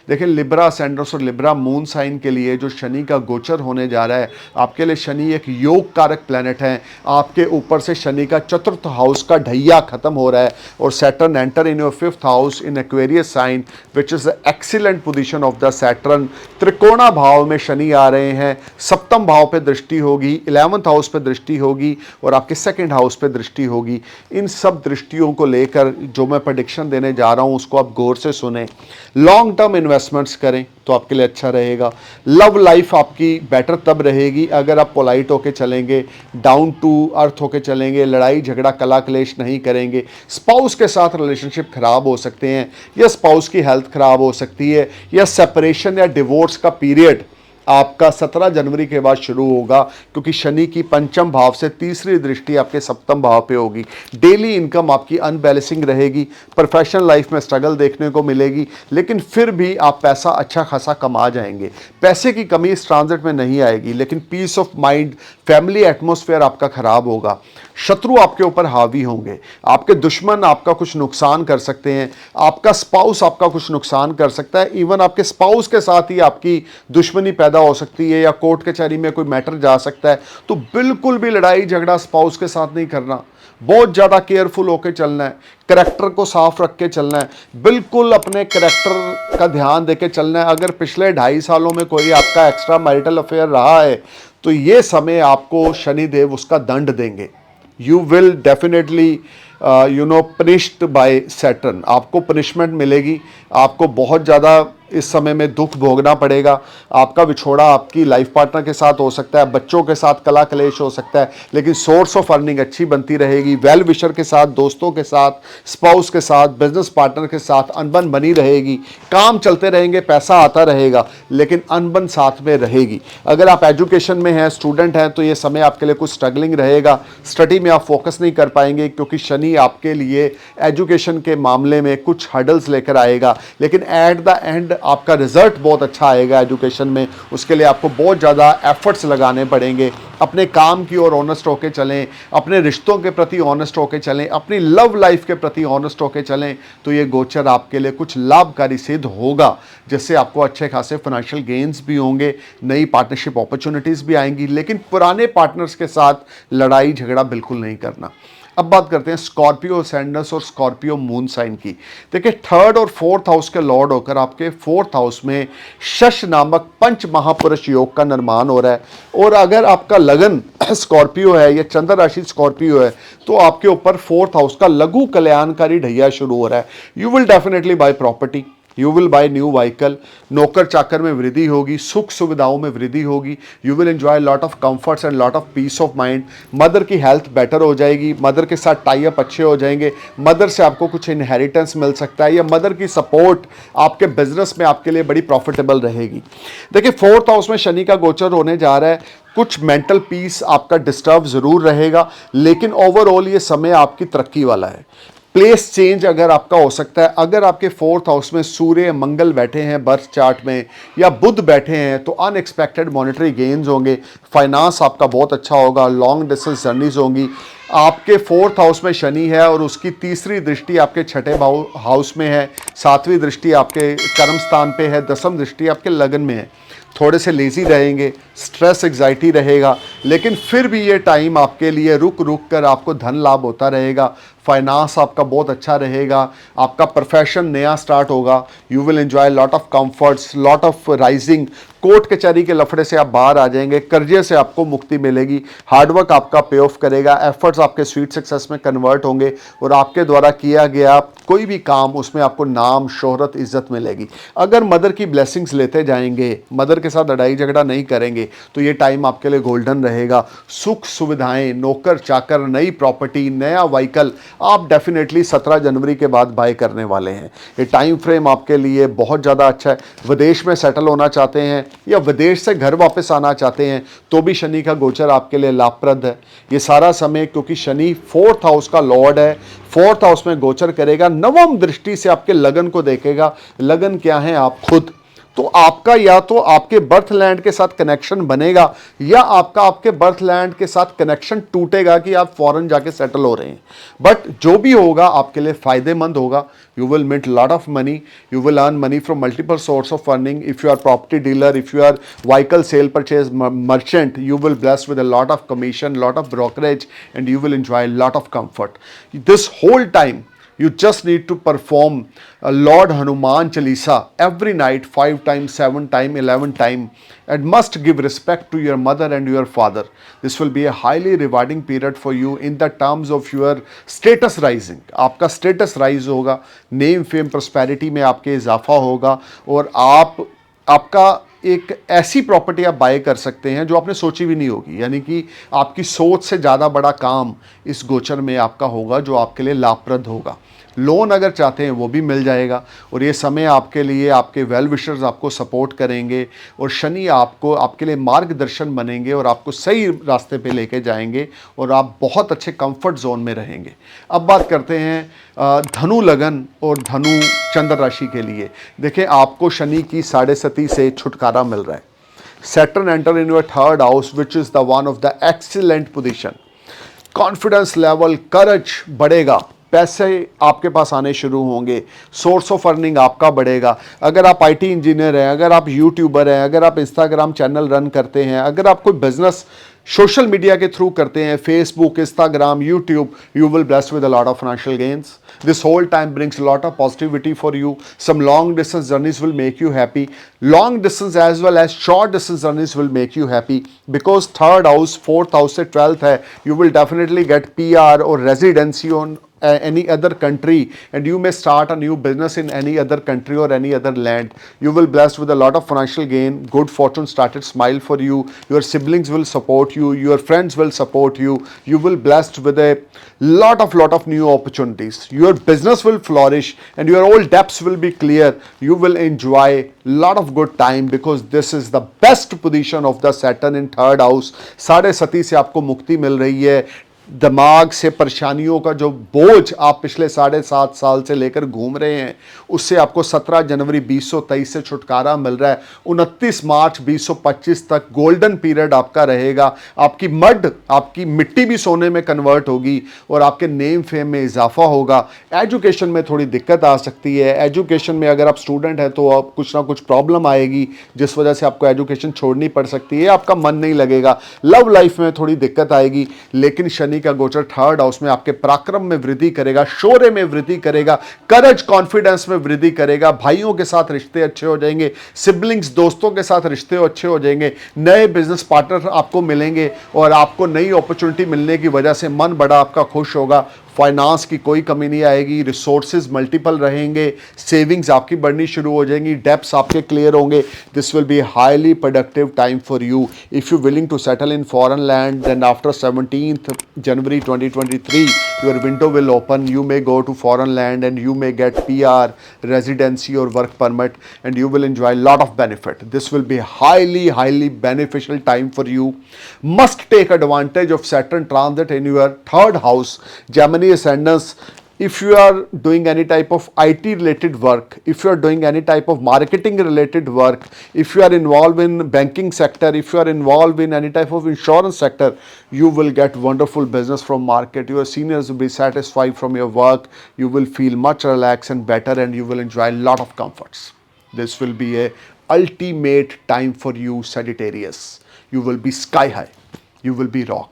देखिए, लिब्रा असेंडेंस और लिब्रा मून साइन के लिए जो शनि का गोचर होने जा रहा है, आपके लिए शनि एक योग कारक प्लैनेट है। आपके ऊपर से शनि का 4th हाउस का ढैया खत्म हो रहा है, और Saturn enter in your 5th house in Aquarius sign, which is the excellent position of the Saturn। त्रिकोणा भाव में शनि आ रहे हैं, सप्तम भाव पे दृष्टि होगी, 11th हाउस पे दृष्टि होगी, और आपके 2nd हाउस पे दृष्टि होगी। इन सब दृष्टियों को लेकर जो मैं प्रेडिक्शन देने जा रहा हूं उसको आप गौर से सुने। लॉन्ग टर्म इन्वेस्टमेंट्स करें तो आपके लिए अच्छा रहेगा। लव लाइफ आपकी बेटर तब रहेगी अगर आप पोलाइट होके चलेंगे, डाउन टू अर्थ होके चलेंगे, लड़ाई झगड़ा कला क्लेश नहीं करेंगे। स्पाउस के साथ रिलेशनशिप खराब हो सकते हैं, या स्पाउस की हेल्थ खराब हो सकती है, या सेपरेशन या डिवोर्स का पीरियड आपका 17 जनवरी के बाद शुरू होगा, क्योंकि शनि की पंचम भाव से तीसरी दृष्टि आपके सप्तम भाव पे होगी। डेली इनकम आपकी अनबैलेंसिंग रहेगी, प्रोफेशनल लाइफ में स्ट्रगल देखने को मिलेगी, लेकिन फिर भी आप पैसा अच्छा खासा कमा जाएंगे। पैसे की कमी इस ट्रांजिट में नहीं आएगी, लेकिन peace of mind, family atmosphere आपका खराब होगा। शत्रु आपके ऊपर हावी होंगे, आपके दुश्मन आपका कुछ नुकसान कर सकते हैं, आपका स्पाउस आपका कुछ नुकसान कर सकता है। इवन आपके स्पाउस के साथ ही आपकी दुश्मनी पैदा हो सकती है, या कोर्ट कचहरी में कोई मैटर जा सकता है। तो बिल्कुल भी लड़ाई झगड़ा स्पाउस के साथ नहीं करना, बहुत ज़्यादा केयरफुल होकर चलना है, करैक्टर को साफ रख के चलना है, बिल्कुल अपने करैक्टर का ध्यान देके चलना है। अगर पिछले 2.5 सालों में कोई आपका एक्स्ट्रा मैरिटल अफेयर रहा है तो ये समय आपको शनिदेव उसका दंड देंगे। You will definitely punished bye Saturn, आपको पनिशमेंट मिलेगी, आपको बहुत ज़्यादा इस समय में दुख भोगना पड़ेगा। आपका विछोड़ा आपकी लाइफ पार्टनर के साथ हो सकता है, बच्चों के साथ कला कलेश हो सकता है, लेकिन सोर्स ऑफ अर्निंग अच्छी बनती रहेगी। वेल विशर के साथ, दोस्तों के साथ, स्पाउस के साथ, बिजनेस पार्टनर के साथ अनबन बनी रहेगी। काम चलते रहेंगे, पैसा आता रहेगा, लेकिन अनबन साथ में रहेगी। अगर आप एजुकेशन में हैं, स्टूडेंट हैं, तो ये समय आपके लिए कुछ स्ट्रगलिंग रहेगा। स्टडी में आप फोकस नहीं कर पाएंगे, क्योंकि शनि आपके लिए एजुकेशन के मामले में कुछ हर्डल्स लेकर आएगा, लेकिन एट द एंड आपका रिजल्ट बहुत अच्छा आएगा एजुकेशन में। उसके लिए आपको बहुत ज़्यादा एफर्ट्स लगाने पड़ेंगे। अपने काम की ओर ऑनेस्ट होकर चलें, अपने रिश्तों के प्रति ऑनेस्ट होकर चलें, अपनी लव लाइफ के प्रति ऑनेस्ट होकर चलें, तो ये गोचर आपके लिए कुछ लाभकारी सिद्ध होगा, जिससे आपको अच्छे खासे फाइनेंशियल गेन्स भी होंगे, नई पार्टनरशिप अपॉर्चुनिटीज़ भी आएंगी। लेकिन पुराने पार्टनर्स के साथ लड़ाई झगड़ा बिल्कुल नहीं करना। अब बात करते हैं स्कॉर्पियो अससेंडेंट और स्कॉर्पियो मून साइन की। देखिए, थर्ड और फोर्थ हाउस के लॉर्ड होकर आपके फोर्थ हाउस में शश नामक पंच महापुरुष योग का निर्माण हो रहा है। और अगर आपका लगन स्कॉर्पियो है या चंद्र राशि स्कॉर्पियो है तो आपके ऊपर फोर्थ हाउस का लघु कल्याणकारी ढैया शुरू हो रहा है। You will definitely buy property, you will buy new vehicle, नौकर चाकर में वृद्धि होगी, सुख सुविधाओं में वृद्धि होगी, you will enjoy lot of comforts and lot of peace of mind. Mother की हेल्थ बेटर हो जाएगी, मदर के साथ टाई अप अच्छे हो जाएंगे, मदर से आपको कुछ इनहेरिटेंस मिल सकता है या मदर की सपोर्ट आपके बिजनेस में आपके लिए बड़ी प्रॉफिटेबल रहेगी। देखिए, फोर्थ हाउस में शनि का गोचर होने जा रहा है, कुछ मेंटल पीस आपका डिस्टर्ब जरूर रहेगा, लेकिन ओवरऑल ये समय आपकी तरक्की वाला है। प्लेस चेंज अगर आपका हो सकता है, अगर आपके फोर्थ हाउस में सूर्य मंगल बैठे हैं बर्थ चार्ट में या बुध बैठे हैं तो अनएक्सपेक्टेड मॉनेटरी गेन्स होंगे, फाइनेंस आपका बहुत अच्छा होगा, लॉन्ग डिस्टेंस जर्नीज होंगी। आपके फोर्थ हाउस में शनि है और उसकी तीसरी दृष्टि आपके छठे हाउस में है, सातवीं दृष्टि आपके कर्म स्थान पे है, दसम दृष्टि आपके लगन में है। थोड़े से लेजी रहेंगे, स्ट्रेस एग्जाइटी रहेगा, लेकिन फिर भी ये टाइम आपके लिए रुक रुक कर आपको धन लाभ होता रहेगा, फाइनेंस आपका बहुत अच्छा रहेगा, आपका प्रोफेशन नया स्टार्ट होगा, you will enjoy lot of comforts, lot of rising, court कचहरी के लफड़े से आप बाहर आ जाएंगे, कर्जे से आपको मुक्ति मिलेगी, हार्डवर्क आपका पे ऑफ करेगा, एफर्ट्स आपके स्वीट सक्सेस में कन्वर्ट होंगे और आपके द्वारा किया गया कोई भी काम उसमें आपको नाम शोहरत इज्जत मिलेगी। अगर मदर की ब्लेसिंग्स लेते जाएंगे, मदर के साथ लड़ाई झगड़ा नहीं करेंगे तो ये टाइम आपके लिए गोल्डन रहेगा। सुख सुविधाएं, नौकर चाकर, नई प्रॉपर्टी, नया व्हीकल आप डेफिनेटली 17 जनवरी के बाद बाय करने वाले हैं। ये टाइम फ्रेम आपके लिए बहुत ज़्यादा अच्छा है। विदेश में सेटल होना चाहते हैं या विदेश से घर वापस आना चाहते हैं तो भी शनि का गोचर आपके लिए लाभप्रद है। ये सारा समय, क्योंकि शनि फोर्थ हाउस का लॉर्ड है, फोर्थ हाउस में गोचर करेगा, नवम दृष्टि से आपके लगन को देखेगा। लगन क्या है? आप खुद। तो आपका या तो आपके बर्थ लैंड के साथ कनेक्शन बनेगा या आपका आपके बर्थ लैंड के साथ कनेक्शन टूटेगा कि आप फॉरेन जाके सेटल हो रहे हैं। बट जो भी होगा आपके लिए फायदेमंद होगा। You will make lot of money, you will earn money from multiple source of earning. If you are property dealer, if you are vehicle sale purchase merchant, you will blessed with a lot of commission, lot of brokerage, and you will enjoy a lot of comfort. This whole time you just need to perform Lord Hanuman Chalisa every night 5 times, 7 times, 11 times, and must give respect to your mother and your father. This will be a highly rewarding period for you in the terms of your status rising. आपका status rise होगा, name, fame, prosperity में आपके इजाफा होगा और आपका एक ऐसी प्रॉपर्टी आप बाय कर सकते हैं जो आपने सोची भी नहीं होगी। यानी कि आपकी सोच से ज़्यादा बड़ा काम इस गोचर में आपका होगा जो आपके लिए लाभप्रद होगा। लोन अगर चाहते हैं वो भी मिल जाएगा और ये समय आपके लिए आपके वेल विशर्स आपको सपोर्ट करेंगे और शनि आपको आपके लिए मार्गदर्शन बनेंगे और आपको सही रास्ते पे लेके जाएंगे और आप बहुत अच्छे कंफर्ट जोन में रहेंगे। अब बात करते हैं धनु लगन और धनु चंद्र राशि के लिए। देखें, आपको शनि की 7.5 से छुटकारा मिल रहा है। Saturn enter in your third house, which is the one of the excellent position. Confidence level, करज बढ़ेगा, पैसे आपके पास आने शुरू होंगे, सोर्स ऑफ अर्निंग आपका बढ़ेगा। अगर आप आईटी इंजीनियर हैं, अगर आप यूट्यूबर हैं, अगर आप इंस्टाग्राम चैनल रन करते हैं, अगर आप कोई बिजनेस सोशल मीडिया के थ्रू करते हैं, Facebook, Instagram, YouTube, you will blessed with a lot of financial gains. This whole time brings a lot of positivity for you. Some long distance journeys will make you happy. Long distance as well as short distance journeys will make you happy because third house, fourth house से 12th है. You will definitely get PR or residency on any other country and you may start a new business in any other country or any other land. You will blessed with a lot of financial gain. Good fortune started smile for you. Your siblings will support you. Your friends will support you. You will blessed with a lot of new opportunities. Your business will flourish and your old debts will be clear. You will enjoy lot of good time because this is the best position of the Saturn in third house. 7.5 से आपको मुक्ति मिल रही है। दिमाग से परेशानियों का जो बोझ आप पिछले 7.5 साल से लेकर घूम रहे हैं उससे आपको 17 जनवरी 2023 से छुटकारा मिल रहा है। 29 मार्च 2025 तक गोल्डन पीरियड आपका रहेगा। आपकी मिट्टी भी सोने में कन्वर्ट होगी और आपके नेम फेम में इजाफा होगा। एजुकेशन में थोड़ी दिक्कत आ सकती है। एजुकेशन में अगर आप स्टूडेंट हैं तो आप कुछ ना कुछ प्रॉब्लम आएगी जिस वजह से आपको एजुकेशन छोड़नी पड़ सकती है, आपका मन नहीं लगेगा। लव लाइफ में थोड़ी दिक्कत आएगी, लेकिन शनि शनि का गोचर थर्ड हाउस में आपके पराक्रम में वृद्धि करेगा, शौर्य में वृद्धि करेगा, करेज कॉन्फिडेंस में वृद्धि करेगा, भाइयों के साथ रिश्ते अच्छे हो जाएंगे, सिबलिंग्स दोस्तों के साथ रिश्ते अच्छे हो जाएंगे, नए बिजनेस पार्टनर आपको मिलेंगे और आपको नई अपॉर्चुनिटी मिलने की वजह से मन बड़ा आपका खुश होगा। फाइनेंस की कोई कमी नहीं आएगी, रिसोर्सेज मल्टीपल रहेंगे, सेविंग्स आपकी बढ़नी शुरू हो जाएंगी, डेप्स आपके क्लियर होंगे। This will be highly productive time for you. If you willing to settle in foreign land, then after 17th January 2023 your window will open. You may go to foreign land and you may get PR, residency or work permit, and you will enjoy a lot of benefit. This will be highly beneficial time for you. Must take advantage of Saturn transit in your third house, Gemini ascendants. If you are doing any type of IT related work, if you are doing any type of marketing related work, if you are involved in banking sector, if you are involved in any type of insurance sector, you will get wonderful business from market. Your seniors will be satisfied from your work. You will feel much relaxed and better, and you will enjoy a lot of comforts. This will be a ultimate time for you, Sagittarius. You will be sky high. You will be rock.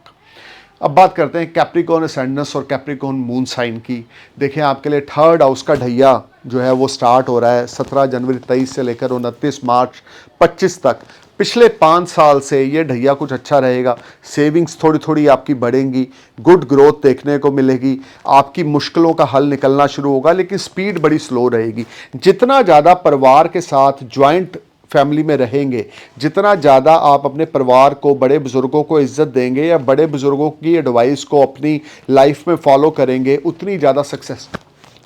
अब बात करते हैं कैप्रिकॉर्न असेंडेंस और कैप्रिकॉर्न मून साइन की। देखिए आपके लिए थर्ड हाउस का ढैया जो है वो स्टार्ट हो रहा है 17 जनवरी 23 से लेकर 29 मार्च 25 तक। पिछले 5 साल से ये ढैया कुछ अच्छा रहेगा। सेविंग्स थोड़ी थोड़ी आपकी बढ़ेंगी, गुड ग्रोथ देखने को मिलेगी, आपकी मुश्किलों का हल निकलना शुरू होगा, लेकिन स्पीड बड़ी स्लो रहेगी। जितना ज़्यादा परिवार के साथ ज्वाइंट फैमिली में रहेंगे, जितना ज़्यादा आप अपने परिवार को, बड़े बुज़ुर्गों को इज्जत देंगे या बड़े बुज़ुर्गों की एडवाइस को अपनी लाइफ में फॉलो करेंगे, उतनी ज़्यादा सक्सेस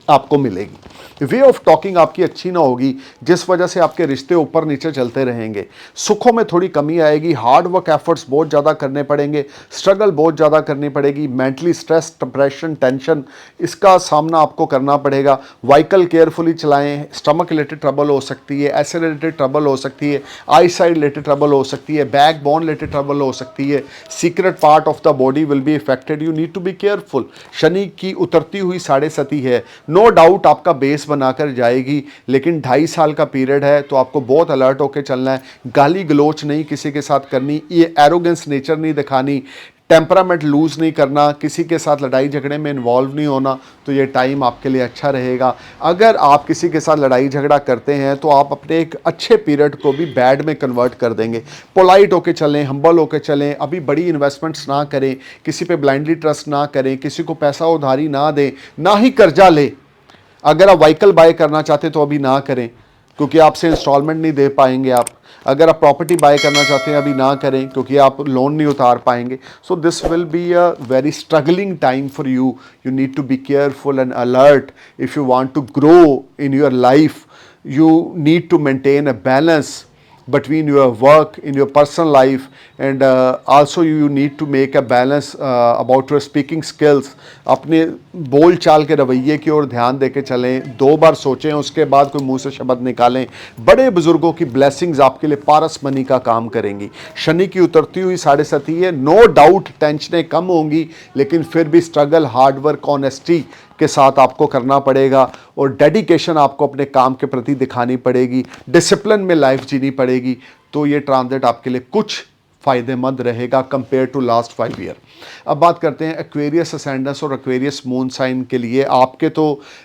आपको मिलेगी। वे ऑफ टॉकिंग आपकी अच्छी ना होगी, जिस वजह से आपके रिश्ते ऊपर नीचे चलते रहेंगे। सुखों में थोड़ी कमी आएगी, हार्ड वर्क एफर्ट्स बहुत ज़्यादा करने पड़ेंगे, स्ट्रगल बहुत ज़्यादा करनी पड़ेगी, मेंटली स्ट्रेस, डिप्रेशन, टेंशन, इसका सामना आपको करना पड़ेगा। व्हीकल केयरफुली चलाएं, स्टमक रिलेटेड ट्रबल हो सकती है, एसिड रिलेटेड ट्रबल हो सकती है, आई साइड रिलेटेड ट्रबल हो सकती है, बैक बोन रिलेटेड ट्रबल हो सकती है, secret part of the body will be affected. You need to be careful. Shani की उतरती हुई 7.5 है, नो डाउट आपका बेस बनाकर जाएगी, लेकिन 2.5 साल का पीरियड है, तो आपको बहुत अलर्ट होकर चलना है। गाली गलोच नहीं किसी के साथ करनी, ये एरोगेंस नेचर नहीं दिखानी, टेम्परामेंट लूज़ नहीं करना, किसी के साथ लड़ाई झगड़े में इन्वॉल्व नहीं होना। तो ये टाइम आपके लिए अच्छा रहेगा। अगर आप किसी के साथ लड़ाई झगड़ा करते हैं तो आप अपने एक अच्छे पीरियड को भी बैड में कन्वर्ट कर देंगे। पोलाइट होके चलें, हम्बल होके चलें, अभी बड़ी इन्वेस्टमेंट्स ना करें, किसी पे ब्लाइंडली ट्रस्ट ना करें, किसी को पैसा उधारी ना दें, ना ही कर्जा लें। अगर आप व्हीकल बाय करना चाहते तो अभी ना करें, क्योंकि आपसे इंस्टॉलमेंट नहीं दे पाएंगे आप। अगर आप प्रॉपर्टी बाय करना चाहते हैं अभी ना करें, क्योंकि आप लोन नहीं उतार पाएंगे। So this will be a very struggling time for you. You need to be careful and alert if you want to grow in your life. You need to maintain a balance between your work in your personal life, and also you need to make a balance about your speaking skills. अपने बोल चाल के रवैये की ओर ध्यान देके चलें, 2 बार सोचें उसके बाद कोई मुंह से शब्द निकालें। बड़े बुजुर्गों की ब्लेसिंग्स आपके लिए पारस मनी का काम करेंगी। शनि की उतरती हुई 7.5 है, नो डाउट टेंशनें कम होंगी, लेकिन फिर भी स्ट्रगल, हार्डवर्क, ऑनेस्टी के साथ आपको करना पड़ेगा और डेडिकेशन आपको अपने काम के प्रति दिखानी पड़ेगी, डिसिप्लिन में लाइफ जीनी पड़ेगी। तो ये ट्रांजिट आपके लिए कुछ फ़ायदेमंद रहेगा कंपेयर टू लास्ट 5 ईयर। अब बात करते हैं एक्वेरियस असेंडेंस और एक्वेरियस मून साइन के लिए। आपके तो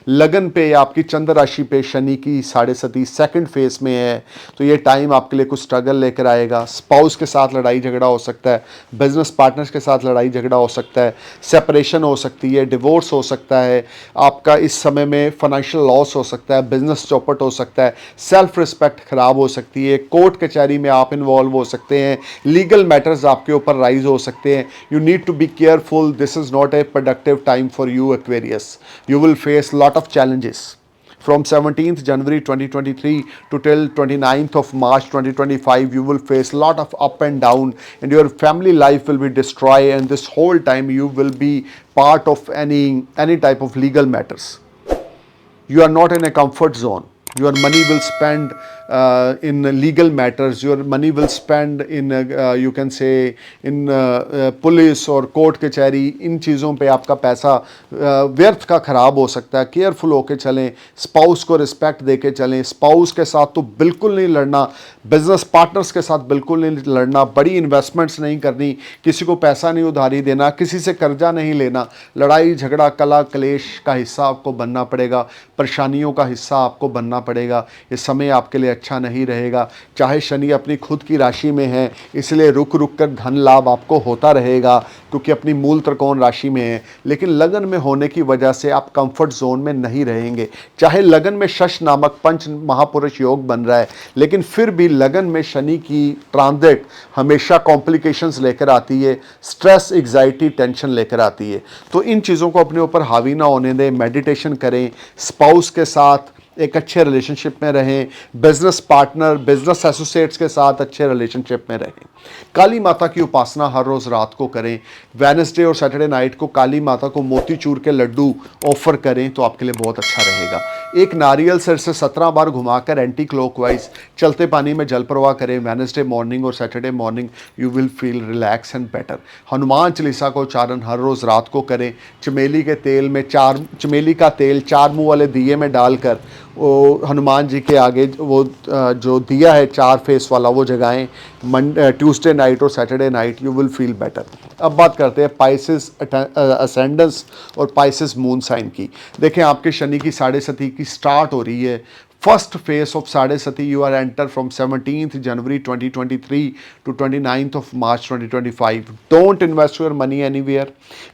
लगन पे या आपकी चंद्र राशि पे शनि की 7.5 सेकंड फेज में है, तो ये टाइम आपके लिए कुछ स्ट्रगल लेकर आएगा। स्पाउस के साथ लड़ाई झगड़ा हो सकता है, बिजनेस पार्टनर्स के साथ लड़ाई झगड़ा हो सकता है, सेपरेशन हो सकती है, डिवोर्स हो सकता है, आपका इस समय में फाइनेंशियल लॉस हो सकता है, बिजनेस चौपट हो सकता है, सेल्फ रिस्पेक्ट खराब हो सकती है, कोर्ट कचहरी में आप इन्वॉल्व हो सकते हैं, लीगल मैटर्स आपके ऊपर राइज हो सकते हैं। You need to be careful. This is not a productive time for you Aquarius. You will face lot of challenges from 17th January 2023 to till 29th of March 2025. You will face lot of up and down, and your family life will be destroyed, and this whole time you will be part of any type of legal matters. You are not in a comfort zone. Your money will spend in legal matters. Your money will spend in you can say in police और कोर्ट कचहरी, इन चीज़ों पे आपका पैसा व्यर्थ का ख़राब हो सकता है। केयरफुल होके चलें, स्पाउस को रिस्पेक्ट दे के चलें। स्पाउस के साथ तो बिल्कुल नहीं लड़ना, बिजनेस पार्टनर्स के साथ बिल्कुल नहीं लड़ना, बड़ी इन्वेस्टमेंट्स नहीं करनी, किसी को पैसा नहीं उधारी देना, किसी से कर्जा नहीं लेना। लड़ाई झगड़ा कला कलेश का हिस्सा आपको बनना पड़ेगा, परेशानियों का हिस्सा आपको बनना पड़ेगा। ये समय आपके लिए अच्छा नहीं रहेगा। चाहे शनि अपनी खुद की राशि में है, इसलिए रुक रुक कर धन लाभ आपको होता रहेगा क्योंकि अपनी मूल त्रिकोण राशि में है, लेकिन लगन में होने की वजह से आप कंफर्ट जोन में नहीं रहेंगे। चाहे लगन में शश नामक पंच महापुरुष योग बन रहा है, लेकिन फिर भी लगन में शनि की ट्रांजिट हमेशा कॉम्प्लिकेशंस लेकर आती है, स्ट्रेस, एग्जाइटी, टेंशन लेकर आती है। तो इन चीज़ों को अपने ऊपर हावी ना होने दें। मेडिटेशन करें, स्पाउस के साथ एक अच्छे रिलेशनशिप में रहें, बिजनेस पार्टनर, बिजनेस एसोसिएट्स के साथ अच्छे रिलेशनशिप में रहें। काली माता की उपासना हर रोज़ रात को करें। वेडनेसडे और सैटरडे नाइट को काली माता को मोतीचूर के लड्डू ऑफर करें तो आपके लिए बहुत अच्छा रहेगा। एक नारियल सिर से 17 बार घुमाकर एंटी क्लॉकवाइज चलते पानी में जल प्रवाह करें। वेडनेसडे मॉर्निंग और Saturday morning you will feel relax and better. Hanuman Chalisa को उच्चारण हर रोज़ रात को करें। चमेली का तेल 4 मुंह वाले दिए में डालकर वो हनुमान जी के आगे वो जो दिया है 4 फेस वाला वो जगाएं। ट्यूसडे नाइट और Saturday night you will feel better. अब बात करते हैं पाइसेस असेंडेंस और पाइसेस मून साइन की। देखें, आपके शनि की साढ़े सती की स्टार्ट हो रही है। First phase of Sade Sati you are enter from 17th January 2023 to 29th of March 2025. Don't invest your money anywhere.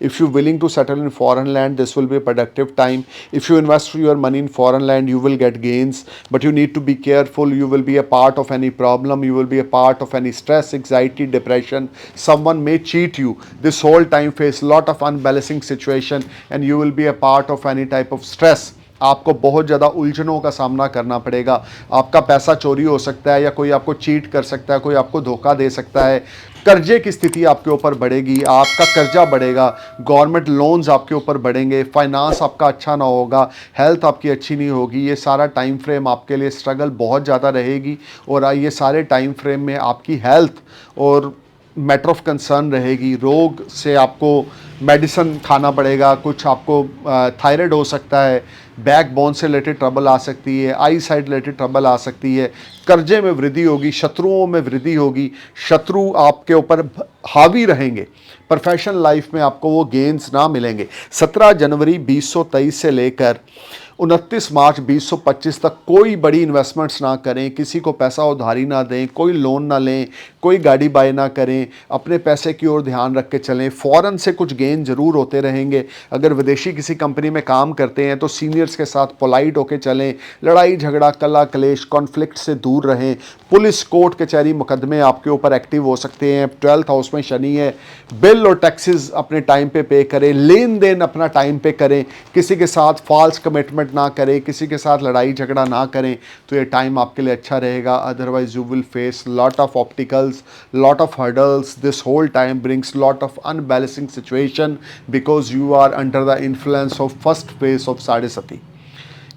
If you're willing to settle in foreign land, this will be a productive time. If you invest your money in foreign land, you will get gains, but you need to be careful. You will be a part of any problem. You will be a part of any stress, anxiety, depression. Someone may cheat you. This whole time face lot of unbalancing situation, and you will be a part of any type of stress. आपको बहुत ज़्यादा उलझनों का सामना करना पड़ेगा। आपका पैसा चोरी हो सकता है या कोई आपको चीट कर सकता है, कोई आपको धोखा दे सकता है। कर्जे की स्थिति आपके ऊपर बढ़ेगी, आपका कर्जा बढ़ेगा, गवर्नमेंट लोन्स आपके ऊपर बढ़ेंगे, फाइनेंस आपका अच्छा ना होगा, हेल्थ आपकी अच्छी नहीं होगी। ये सारा टाइम फ्रेम आपके लिए स्ट्रगल बहुत ज़्यादा रहेगी और ये सारे टाइम फ्रेम में आपकी हेल्थ और मैटर ऑफ कंसर्न रहेगी। रोग से आपको मेडिसिन खाना पड़ेगा, कुछ आपको थायराइड हो सकता है, बैक बोन से रिलेटेड ट्रबल आ सकती है, आई साइड रिलेटेड ट्रबल आ सकती है, कर्जे में वृद्धि होगी, शत्रुओं में वृद्धि होगी, शत्रु आपके ऊपर हावी रहेंगे, प्रोफेशनल लाइफ में आपको वो गेंस ना मिलेंगे। 17 जनवरी 2023 से लेकर 29 मार्च 2025 तक कोई बड़ी इन्वेस्टमेंट्स ना करें, किसी को पैसा उधारी ना दें, कोई लोन ना लें, कोई गाड़ी बाय ना करें, अपने पैसे की ओर ध्यान रख के चलें। फ़ॉरेन से कुछ गेन ज़रूर होते रहेंगे। अगर विदेशी किसी कंपनी में काम करते हैं तो सीनियर्स के साथ पोलाइट होके चलें, लड़ाई झगड़ा कला कलेश कॉन्फ्लिक्ट से दूर रहें। पुलिस कोर्ट कचहरी मुकदमे आपके ऊपर एक्टिव हो सकते हैं। 12th हाउस में शनि है। बिल और टैक्सेस अपने टाइम पे करें, लेन देन अपना टाइम पे करें, किसी के साथ फॉल्स कमिटमेंट ना करें, किसी के साथ लड़ाई झगड़ा ना करें तो ये टाइम आपके लिए अच्छा रहेगा। Otherwise you will face lot of obstacles, lot of hurdles. This whole time brings lot of unbalancing situation because you are under the influence of first phase of Sade Sati.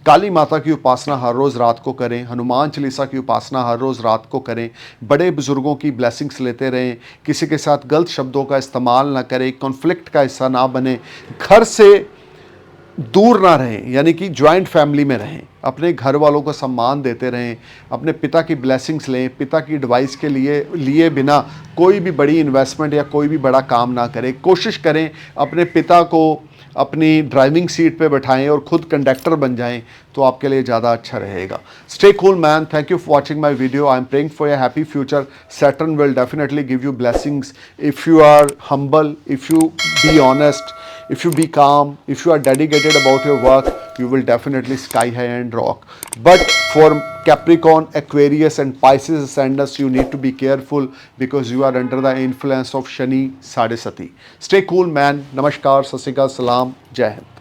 काली माता की उपासना हर रोज़ रात को करें। हनुमान चालीसा की उपासना हर रोज़ रात को करें। बड़े बुज़ुर्गों की ब्लेसिंग्स लेते रहें। किसी के साथ गलत शब्दों का इस्तेमाल ना करें, कॉन्फ्लिक्ट का हिस्सा ना बने, घर से दूर ना रहें, यानी कि जॉइंट फैमिली में रहें। अपने घर वालों को सम्मान देते रहें, अपने पिता की ब्लेसिंग्स लें। पिता की एडवाइस के लिए बिना कोई भी बड़ी इन्वेस्टमेंट या कोई भी बड़ा काम ना करें। कोशिश करें अपने पिता को अपनी ड्राइविंग सीट पे बैठाएं और खुद कंडक्टर बन जाएं तो आपके लिए ज़्यादा अच्छा रहेगा। Stay cool man, thank you for watching my video. I am praying for your happy future. Saturn will definitely give you blessings if you are humble, if you be honest, if you be calm, if you are dedicated about your work, you will definitely sky high and rock. But for Capricorn, Aquarius and Pisces ascendants, you need to be careful because you are under the influence of Shani Sadesati. Stay cool man. Namaskar, Sat Sri Akal, Salam, Jai Hind.